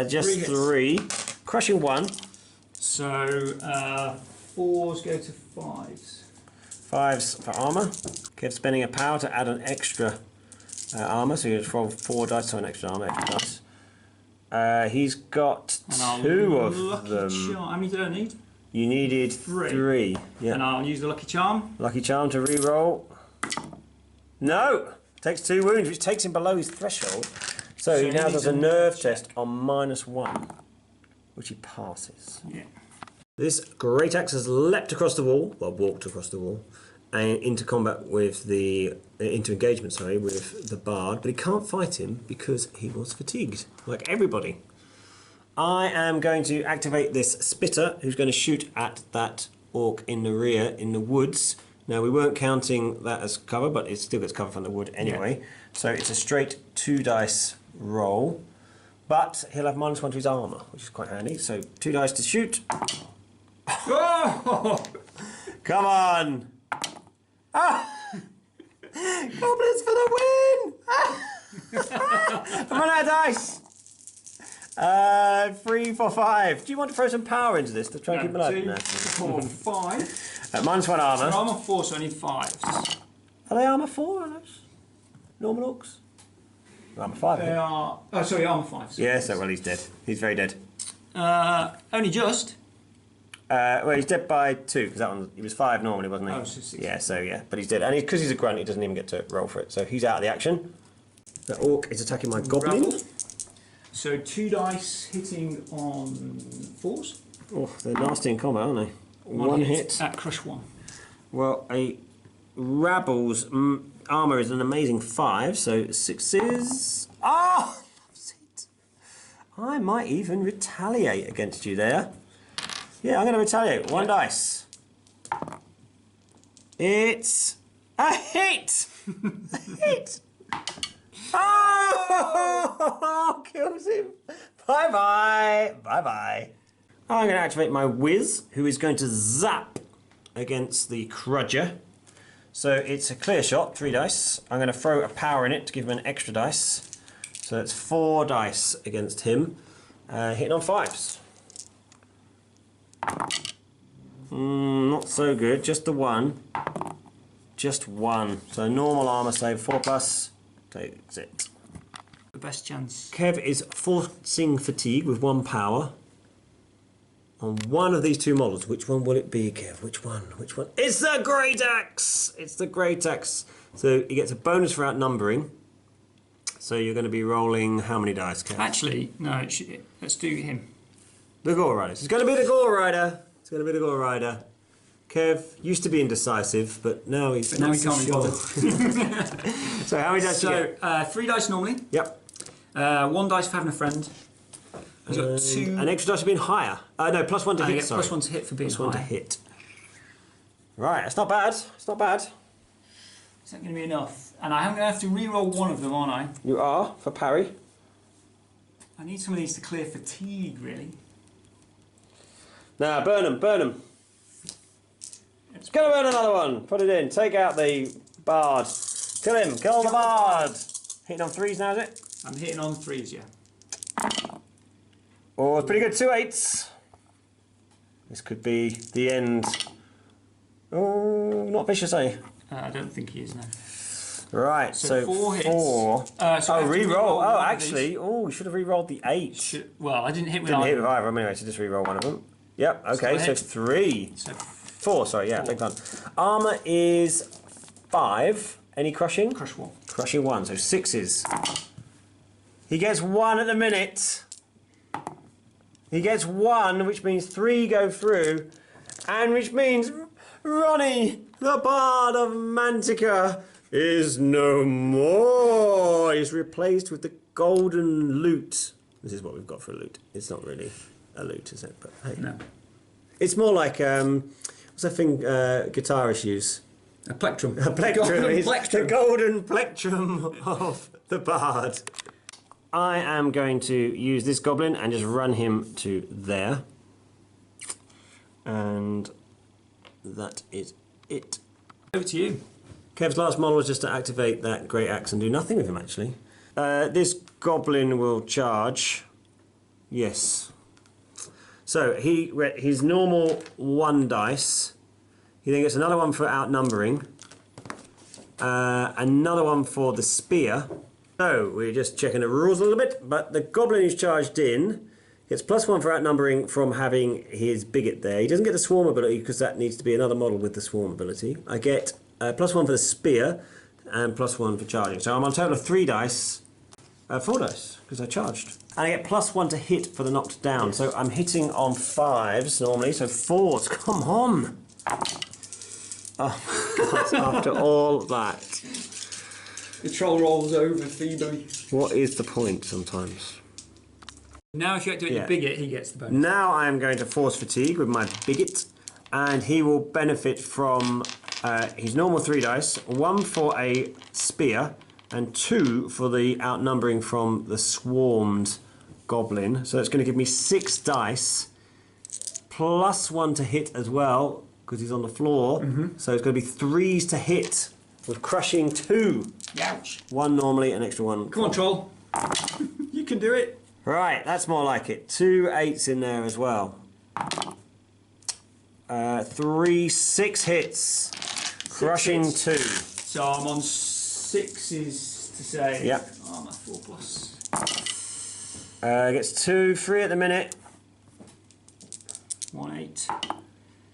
Just 3. Crushing 1. So 4s go to 5s. 5s for armour. Kev spending a power to add an extra armour, so you just roll 4 dice, so an extra armour, extra dice. He's got 2 of them. How many did I need? You needed 3. Yeah. And I'll use the lucky charm. Lucky charm to re-roll. No! Takes 2 wounds, which takes him below his threshold. So he now does a nerve test on -1, which he passes. Yeah. This great axe has leapt across the wall, well, walked across the wall, and into combat with the into engagement, sorry, with the bard, but he can't fight him because he was fatigued, like everybody. I am going to activate this spitter, who's going to shoot at that orc in the rear in the woods. Now we weren't counting that as cover, but it still gets cover from the wood anyway. Yeah. So it's a straight 2 dice roll, but he'll have -1 to his armour, which is quite handy. So 2 dice to shoot. Oh! Come on! Ah! Goblins for the win! I'm out of dice! 3, 4, 5. Do you want to throw some power into this to try and keep him alive? 2, No. 4, 5. -1 armour. So armour 4, so I need 5s. Are they armour 4? Are those normal orcs? Armour 5. They are. Oh, sorry, armour 5s. Yeah, so well, he's dead. He's very dead. Only just. Well, he's dead by 2 because that one he was 5 normally, wasn't he? Oh, so 6. Yeah, so yeah, but he's dead, and because he's a grunt, he doesn't even get to roll for it. So he's out of the action. The orc is attacking my goblin. Rabble. So 2 dice hitting on 4s. Oh, they're nasty in combat, aren't they? 1 hit. At crush 1. Well, a rabble's armour is an amazing 5, so 6s. Oh, that's it. I might even retaliate against you there. Yeah, I'm going to retaliate. 1 dice. It's a hit! A hit! Oh! Kills him. Bye-bye. Bye-bye. I'm going to activate my whiz, who is going to zap against the Crudger. So it's a clear shot, 3 dice. I'm going to throw a power in it to give him an extra dice. So that's 4 dice against him. Hitting on 5s. Not so good, just the 1. Just 1. So normal armour save, 4+, takes it. The best chance. Kev is forcing fatigue with 1 power on one of these 2 models. Which one will it be, Kev? Which one? Which one? It's the Great Axe! It's the Great Axe. So he gets a bonus for outnumbering. So you're going to be rolling how many dice, Kev? Actually, no, let's do him. The Gore Rider. It's going to be the Gore Rider. It's going to be the Gore Rider. Kev used to be indecisive, but now he's now he can't be bothered. So how many dice do you get? 3 dice normally. Yep. 1 dice for having a friend. He's got 2. An extra dice for being higher. No, +1 to hit, sorry. +1 to hit for being +1 to high. hit. Right, that's not bad. It's not bad. Is that going to be enough? And I'm going to have to re-roll 1 of them, aren't I? You are, for parry. I need some of these to clear fatigue, really. Now, burn them, burn them. It's going to burn another one. Put it in. Take out the bard. Kill him. Kill the bard. Hitting on 3s now, is it? I'm hitting on 3s, yeah. Oh, it's pretty good. 2 8s. This could be the end Oh, not vicious, eh? I don't think he is now. Right, so 4 hits. four. So re-roll. Oh, actually, we should have re-rolled the 8. Well, I didn't hit with Didn't hit either. with either of them anyway, so just re-roll one of them. Yep, okay, so 3. So 4, sorry, yeah, big fun. Armour is 5. Any crushing? crush 1. Crushing 1, so 6s. He gets 1 at the minute. He gets 1, which means 3 go through, and which means Ronnie, the Bard of Mantica, is no more. He's replaced with the golden loot. This is what we've got for a loot. It's not really a loot, is it? But hey. No. It's more like, what's that thing guitarists use? A plectrum. A plectrum. Golden It's plectrum. the golden plectrum of the Bard. I am going to use this goblin and just run him to there. And that is it. Over to you. Kev's last model was just to activate that great axe and do nothing with him, actually. This goblin will charge. Yes. So his normal 1 dice. He then gets another one for outnumbering. Another one for the spear. So we're just checking the rules a little bit. But the goblin who's charged in gets +1 for outnumbering from having his bigot there. He doesn't get the swarm ability because that needs to be another model with the swarm ability. I get +1 for the spear and +1 for charging. So I'm on a total of 3 dice. 4 dice because I charged. And I get +1 to hit for the knocked down. Yes. So I'm hitting on 5s normally. So 4s. Come on. Oh God, after all that. The troll rolls over feebly. What is the point sometimes? Now if you do it your bigot, he gets the bonus. Now I am going to force fatigue with my bigot, and he will benefit from his normal 3 dice, 1 for a spear, and 2 for the outnumbering from the swarmed goblin. So that's going to give me 6 dice, +1 to hit as well, because he's on the floor. So it's going to be 3s to hit, with crushing 2. Ouch. 1 normally, an extra 1. Come on, troll. You can do it. Right, that's more like it. 2 8s in there as well. 3 6 hits. Crushing hits. 2. So I'm on 6s to say. Yep. Oh, my 4+. Gets 2 3 at the minute. 1 8.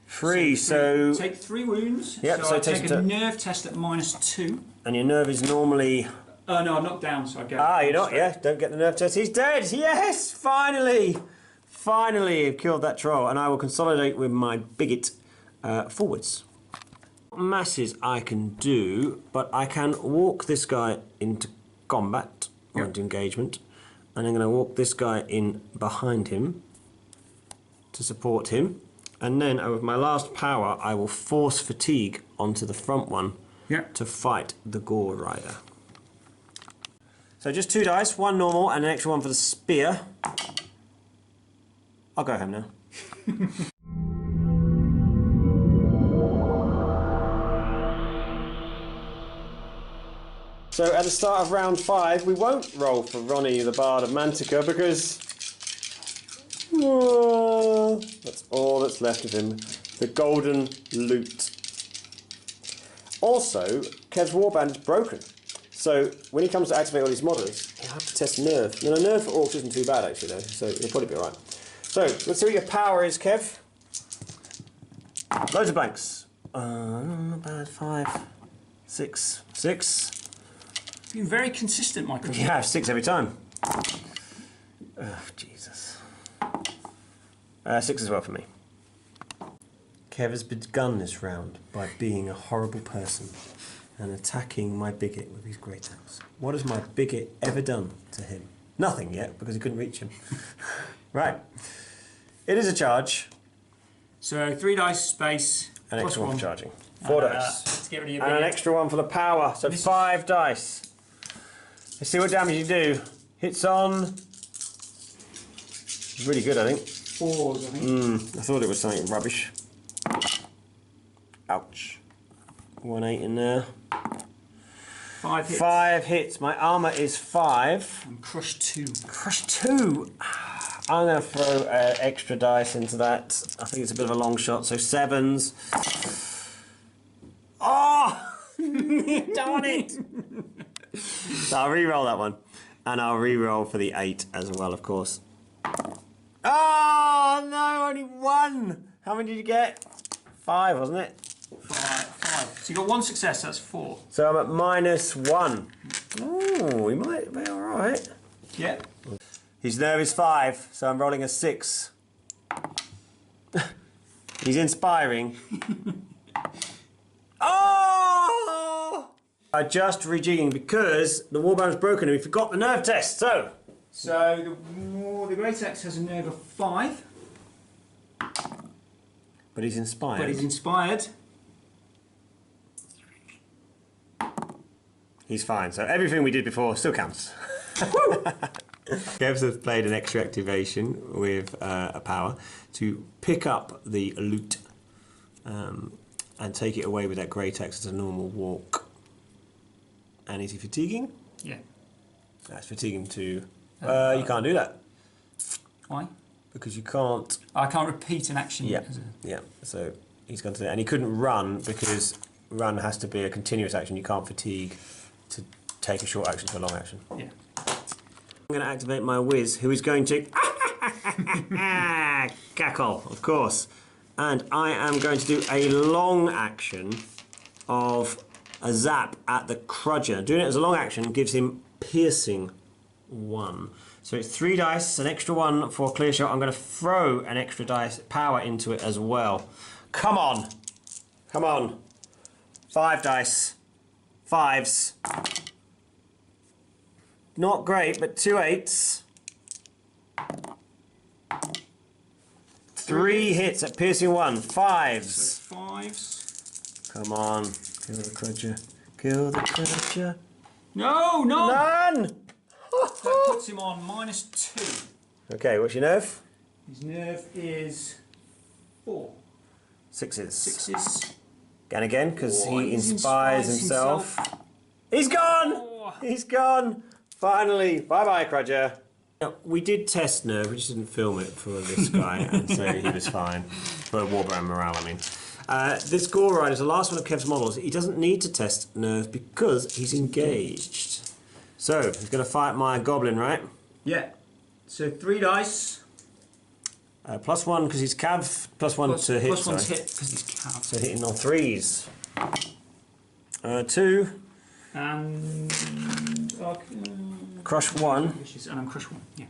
3, so... Take 3 wounds. Yep, so so I it takes take a nerve test at -2. And your nerve is normally... Oh no, I'm knocked down, so I get... you're not, yeah. Don't get the nerve test. He's dead! Yes! Finally! Finally, I've killed that troll. And I will consolidate with my bigot forwards. Masses I can do, but I can walk this guy into combat, or into engagement. And I'm going to walk this guy in behind him to support him. And then, with my last power, I will force fatigue onto the front one to fight the Gore Rider. So just 2 dice, 1 normal and an extra 1 for the spear. I'll go home now. So at the start of round 5, we won't roll for Ronnie, the Bard of Mantica, because that's all that's left of him. The golden loot. Also, Kev's Warband is broken. So when he comes to activate all these models, he'll have to test nerve. Now, nerve for Orcs isn't too bad, actually, though, so he'll probably be alright. So, let's see what your power is, Kev. Loads of blanks. Not bad. 5, 6, 6. You've been very consistent, Michael. Yeah, 6 every time. Oh, Jesus. 6 as well for me. Kev has begun this round by being a horrible person and attacking my bigot with his great axe. What has my bigot ever done to him? Nothing yet, because he couldn't reach him. Right. It is a charge. So 3 dice space. An extra 1 1 for charging. 4 dice. Let's get rid of your And an bigot. extra 1 for the power. So 5 dice. Let's see what damage you do. Hits on. Really good, I think. 4s, I think. I thought it was something rubbish. Ouch. 1 8 in there. 5 hits. 5 hits. My armour is 5. And crush 2. Crush 2. I'm going to throw extra dice into that. I think it's a bit of a long shot. So 7s. Darn it! So I'll re-roll that one. And I'll re-roll for the 8 as well, of course. Oh, no, only 1! How many did you get? 5, wasn't it? 5. So you got 1 success, that's 4. So I'm at -1. Oh, we might be alright. Yeah. His nerve is 5, so I'm rolling a 6. He's inspiring. Oh! I'm just rejigging because the Warband was broken and we forgot the nerve test, so... So the Great Axe has a nerve of 5. But he's inspired. But he's inspired. He's fine, so everything we did before still counts. Kevs has played an extra activation with a power to pick up the loot and take it away with that Great Axe as a normal walk. And is he fatiguing? Yeah. That's fatiguing too. You can't do that. Why? Because you can't... I can't repeat an action. Yeah, yeah. So he's going to do that. And he couldn't run because run has to be a continuous action. You can't fatigue to take a short action to a long action. Yeah. I'm going to activate my whiz, who is going to cackle, of course. And I am going to do a long action of a zap at the Crudger. Doing it as a long action gives him piercing 1. So it's 3 dice, an extra 1 for a clear shot. I'm going to throw an extra dice power into it as well. Come on. Come on. 5 dice. 5s. Not great, but 2 8s. 3 hits at piercing 1. 5s. So 5s. Come on. Kill the Crudger. Kill the Crudger. No, no! None! That puts him on -2. Okay, what's your nerve? His nerve is 4. 6s. 6s. And again, because Oh, he he inspires himself. He's gone! Oh. He's gone! Finally! Bye-bye, Crudger. We did test nerve, we just didn't film it for this guy, and so he was fine. For Warband morale, I mean. This Gore Rider is the last one of Kev's models. He doesn't need to test nerve because he's engaged. So, he's going to fight my Goblin, right? Yeah. So 3 dice. +1 because he's cav, +1 to hit. +1 to hit because he's cav. So hitting on 3s. 2. And Crush 1. And I'm crush 1. Yeah.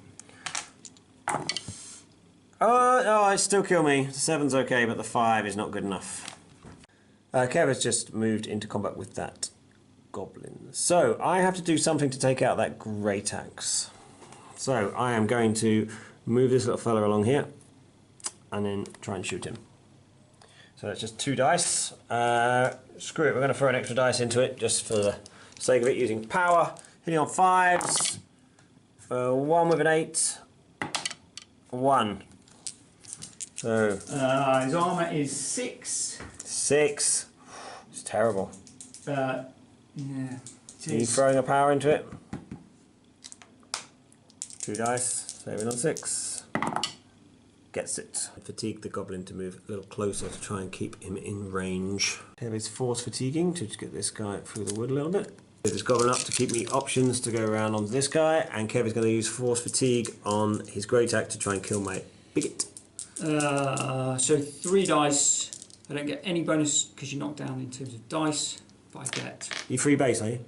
Oh, it still kill me. The 7's okay, but the 5 is not good enough. Kev has just moved into combat with that Goblin. So I have to do something to take out that Great Axe. So I am going to move this little fella along here and then try and shoot him. So that's just 2 dice. Screw it, we're going to throw an extra dice into it just for the sake of it, using power. Hitting on 5s. 1 with an 8. 1. So his armour is 6. 6. It's terrible. Yeah. Are you throwing a power into it? 2 dice, saving on 6. Gets it. Fatigue the Goblin to move a little closer to try and keep him in range. Kev is force fatiguing to just get this guy through the wood a little bit. Get this Goblin up to keep me options to go around onto this guy, and Kev is going to use force fatigue on his Great Axe to try and kill my bigot. So 3 dice. I don't get any bonus because you're knocked down in terms of dice. But I get. You 3 base, are you?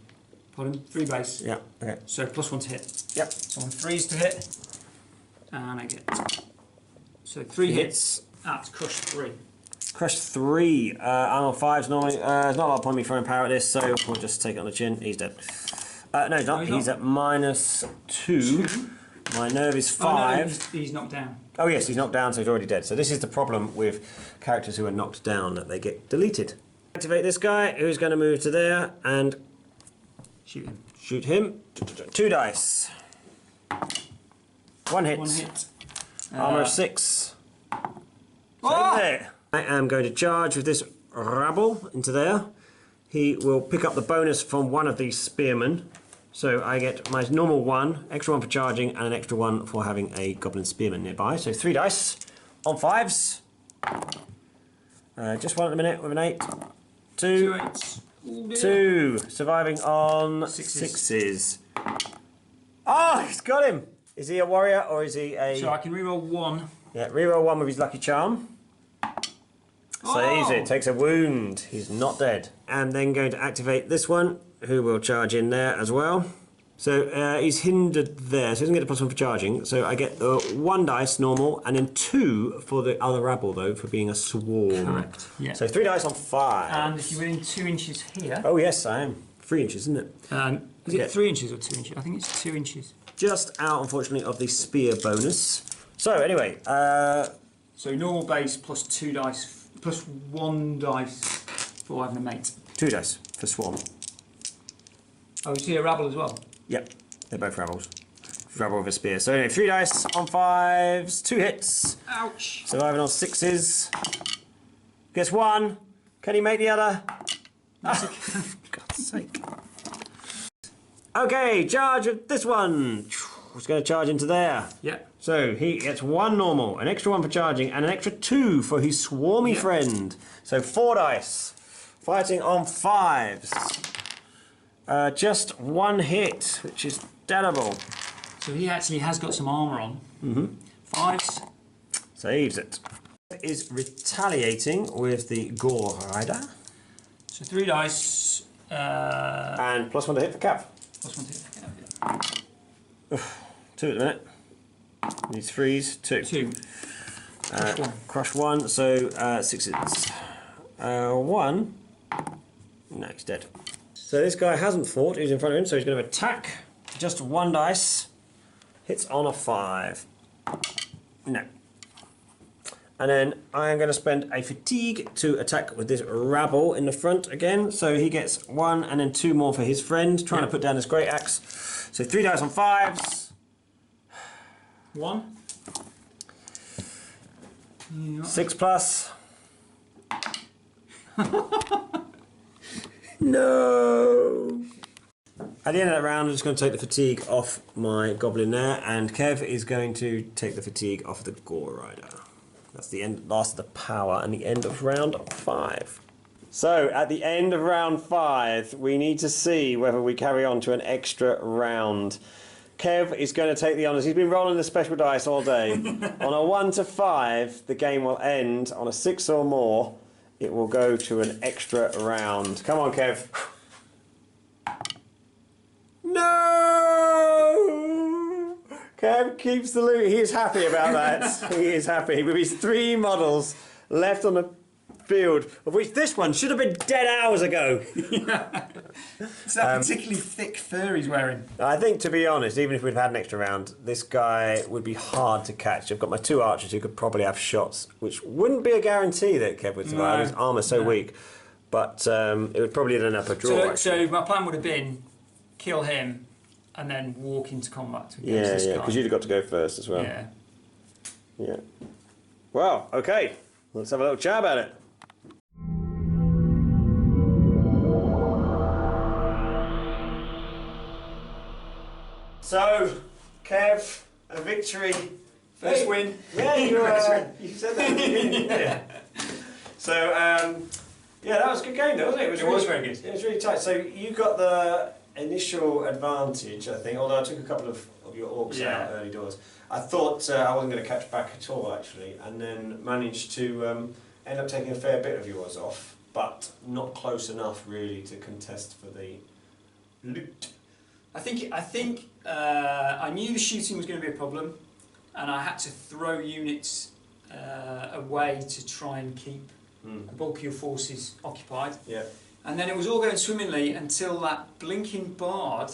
Pardon? 3 base. Yeah, okay. So +1 to hit. Yep. So on 3s to hit. And I get. So 3 hits at crush 3. Crush 3. I'm on 5s normally. There's not a lot of point me throwing power at this, so we'll just take it on the chin. He's dead. No, he's not. He's at -2. My nerve is 5. Oh, no, he's knocked down. Oh yes, he's knocked down, so he's already dead. So this is the problem with characters who are knocked down, that they get deleted. Activate this guy, who's going to move to there, and shoot him. Shoot him. 2 dice. 1 hit. 1 hit. Armour of 6. Oh! There. I am going to charge with this rabble into there. He will pick up the bonus from one of these spearmen. So I get my normal 1, extra 1 for charging, and an extra 1 for having a Goblin Spearman nearby. So 3 dice on 5s. Just 1 at the minute with an 8. 2. 2 8s. Ooh, dear. 2. Surviving on Sixes. 6s. Oh, he's got him. Is he a warrior or is he a... So I can reroll 1. Yeah, reroll 1 with his lucky charm. Saves it, takes a wound. He's not dead. And then going to activate this one, who will charge in there as well. So he's hindered there, so he doesn't get a +1 for charging. So I get 1 dice normal, and then 2 for the other rabble though, for being a swarm. Correct. Yeah. So 3 dice on 5. And if you're within 2 inches here. Oh yes, I am. 3 inches, isn't it? Is it 3 inches or 2 inches? I think it's 2 inches. Just out, unfortunately, of the spear bonus. So anyway, So normal base plus 2 dice, plus 1 dice for having a mate. 2 dice for swarm. Oh, you see a rabble as well? Yep, they're both rabbles. Rabble with a spear. So anyway, 3 dice on 5s, 2 hits. Ouch! Surviving on 6s. Gets 1. Can he make the other? For God's sake. Okay, charge of this one. He's going to charge into there. Yeah. So he gets 1 normal, an extra 1 for charging, and an extra 2 for his swarmy friend. So 4 dice. Fighting on 5s. Just 1 hit, which is terrible. So he actually has got some armour on. 5s. Saves it. Is retaliating with the Gore Rider. So 3 dice. And +1 to hit for Cav. Plus 1 to hit. Yeah. 2 at the minute. Needs 3s. 2. 2. Crush 1. Crush 1, so 6s. 1. No, he's dead. So this guy hasn't fought, he's in front of him, so he's going to attack. Just 1 dice. Hits on a 5. No. And then I am going to spend a fatigue to attack with this rabble in the front again. So he gets 1 and then 2 more for his friend, trying to put down this great axe. So 3 dice on 5s. 1. 6 plus. No! At the end of that round, I'm just going to take the fatigue off my goblin there, and Kev is going to take the fatigue off the Gore Rider. That's the end, last of the power, and the end of round 5. So, at the end of round 5, we need to see whether we carry on to an extra round. Kev is going to take the honours. He's been rolling the special dice all day. On a 1 to 5, the game will end. On a 6 or more, it will go to an extra round. Come on, Kev. No! Kev keeps the loot. He is happy about that. He is happy. With his 3 models left on the field, of which this one should have been dead hours ago. It's that particularly thick fur he's wearing. I think, to be honest, even if we'd had an extra round, this guy would be hard to catch. I've got my 2 archers who could probably have shots, which wouldn't be a guarantee that Kev would survive. His armour's so weak. But it would probably end up a draw. So my plan would have been kill him and then walk into combat against this guy. because you'd have got to go first as well. Yeah. Well, okay. Let's have a little chat about it. So, Kev, a victory. First win. Yeah, you said that at the beginning. Yeah. So, yeah, that was a good game, though, wasn't it? It was very good. It was really tight. So you got the initial advantage, I think, although I took a couple of your orcs out early doors. I thought I wasn't going to catch back at all, actually, and then managed to end up taking a fair bit of yours off, but not close enough, really, to contest for the loot. I think I knew the shooting was going to be a problem, and I had to throw units away to try and keep the bulk of your forces occupied. Yeah. And then it was all going swimmingly until that blinking bard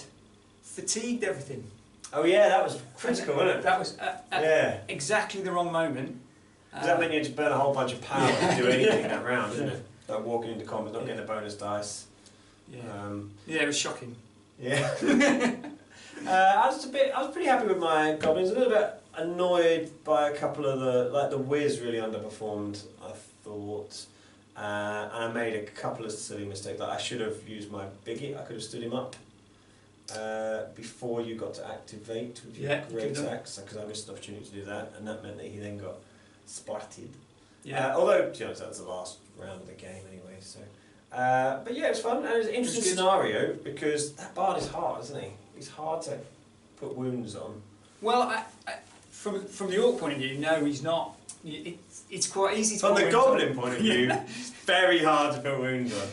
fatigued everything. Oh yeah, that was critical, wasn't it? That was at exactly the wrong moment. Because that meant you had to burn a whole bunch of power to do anything that round, didn't it? Like walking into combat, not getting a bonus dice. Yeah, it was shocking. Yeah. I was pretty happy with my goblins. A little bit annoyed by a couple of the whiz really underperformed, I thought. And I made a couple of silly mistakes. Like I should have used my biggie. I could have stood him up before you got to activate with your great axe, because I missed an opportunity to do that, and that meant that he then got spotted. Yeah. Although, to be honest, that was the last round of the game anyway. So, But yeah, it was fun, and it was an interesting good. scenario because that bard is hard, isn't he? He's hard to put wounds on. Well, from the orc point of view, no, he's not. It's quite easy to. From put the wounds goblin on. point of view, it's very hard to put wounds on.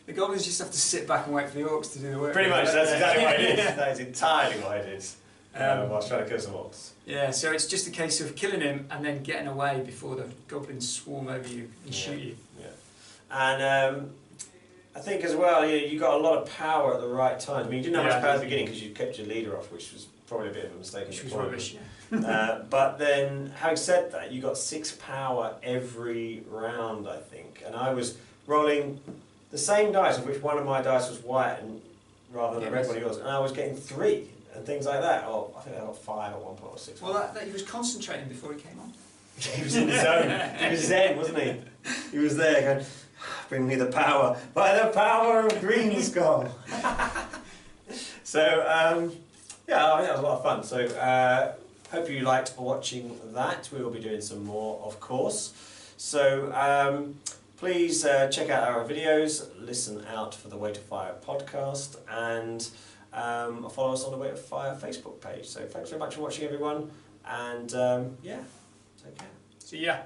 The goblins just have to sit back and wait for the orcs to do the work. Pretty much, that's exactly what it is. Yeah. That is entirely what it is. Whilst trying to kill some orcs. Yeah, so it's just a case of killing him and then getting away before the goblins swarm over you and shoot you. Yeah. And I think as well, you got a lot of power at the right time. I mean, you didn't have much power at the beginning because you kept your leader off, which was probably a bit of a mistake. Which was rubbish, yeah. But then, having said that, you got 6 power every round, I think. And I was rolling the same dice, of which one of my dice was white and rather than a red one of yours, and I was getting 3 and things like that. Or I think I got 5 at one point or 6. Well, that he was concentrating before he came on. He was in the zone. He was zen, wasn't he? He was there going, bring me the power, by the power of Green Skull. So, yeah, I think that was a lot of fun. So, hope you liked watching that. We will be doing some more, of course. So, please check out our videos, listen out for the Way to Fire podcast, and follow us on the Way to Fire Facebook page. So, thanks very much for watching, everyone, and yeah, take care. See ya.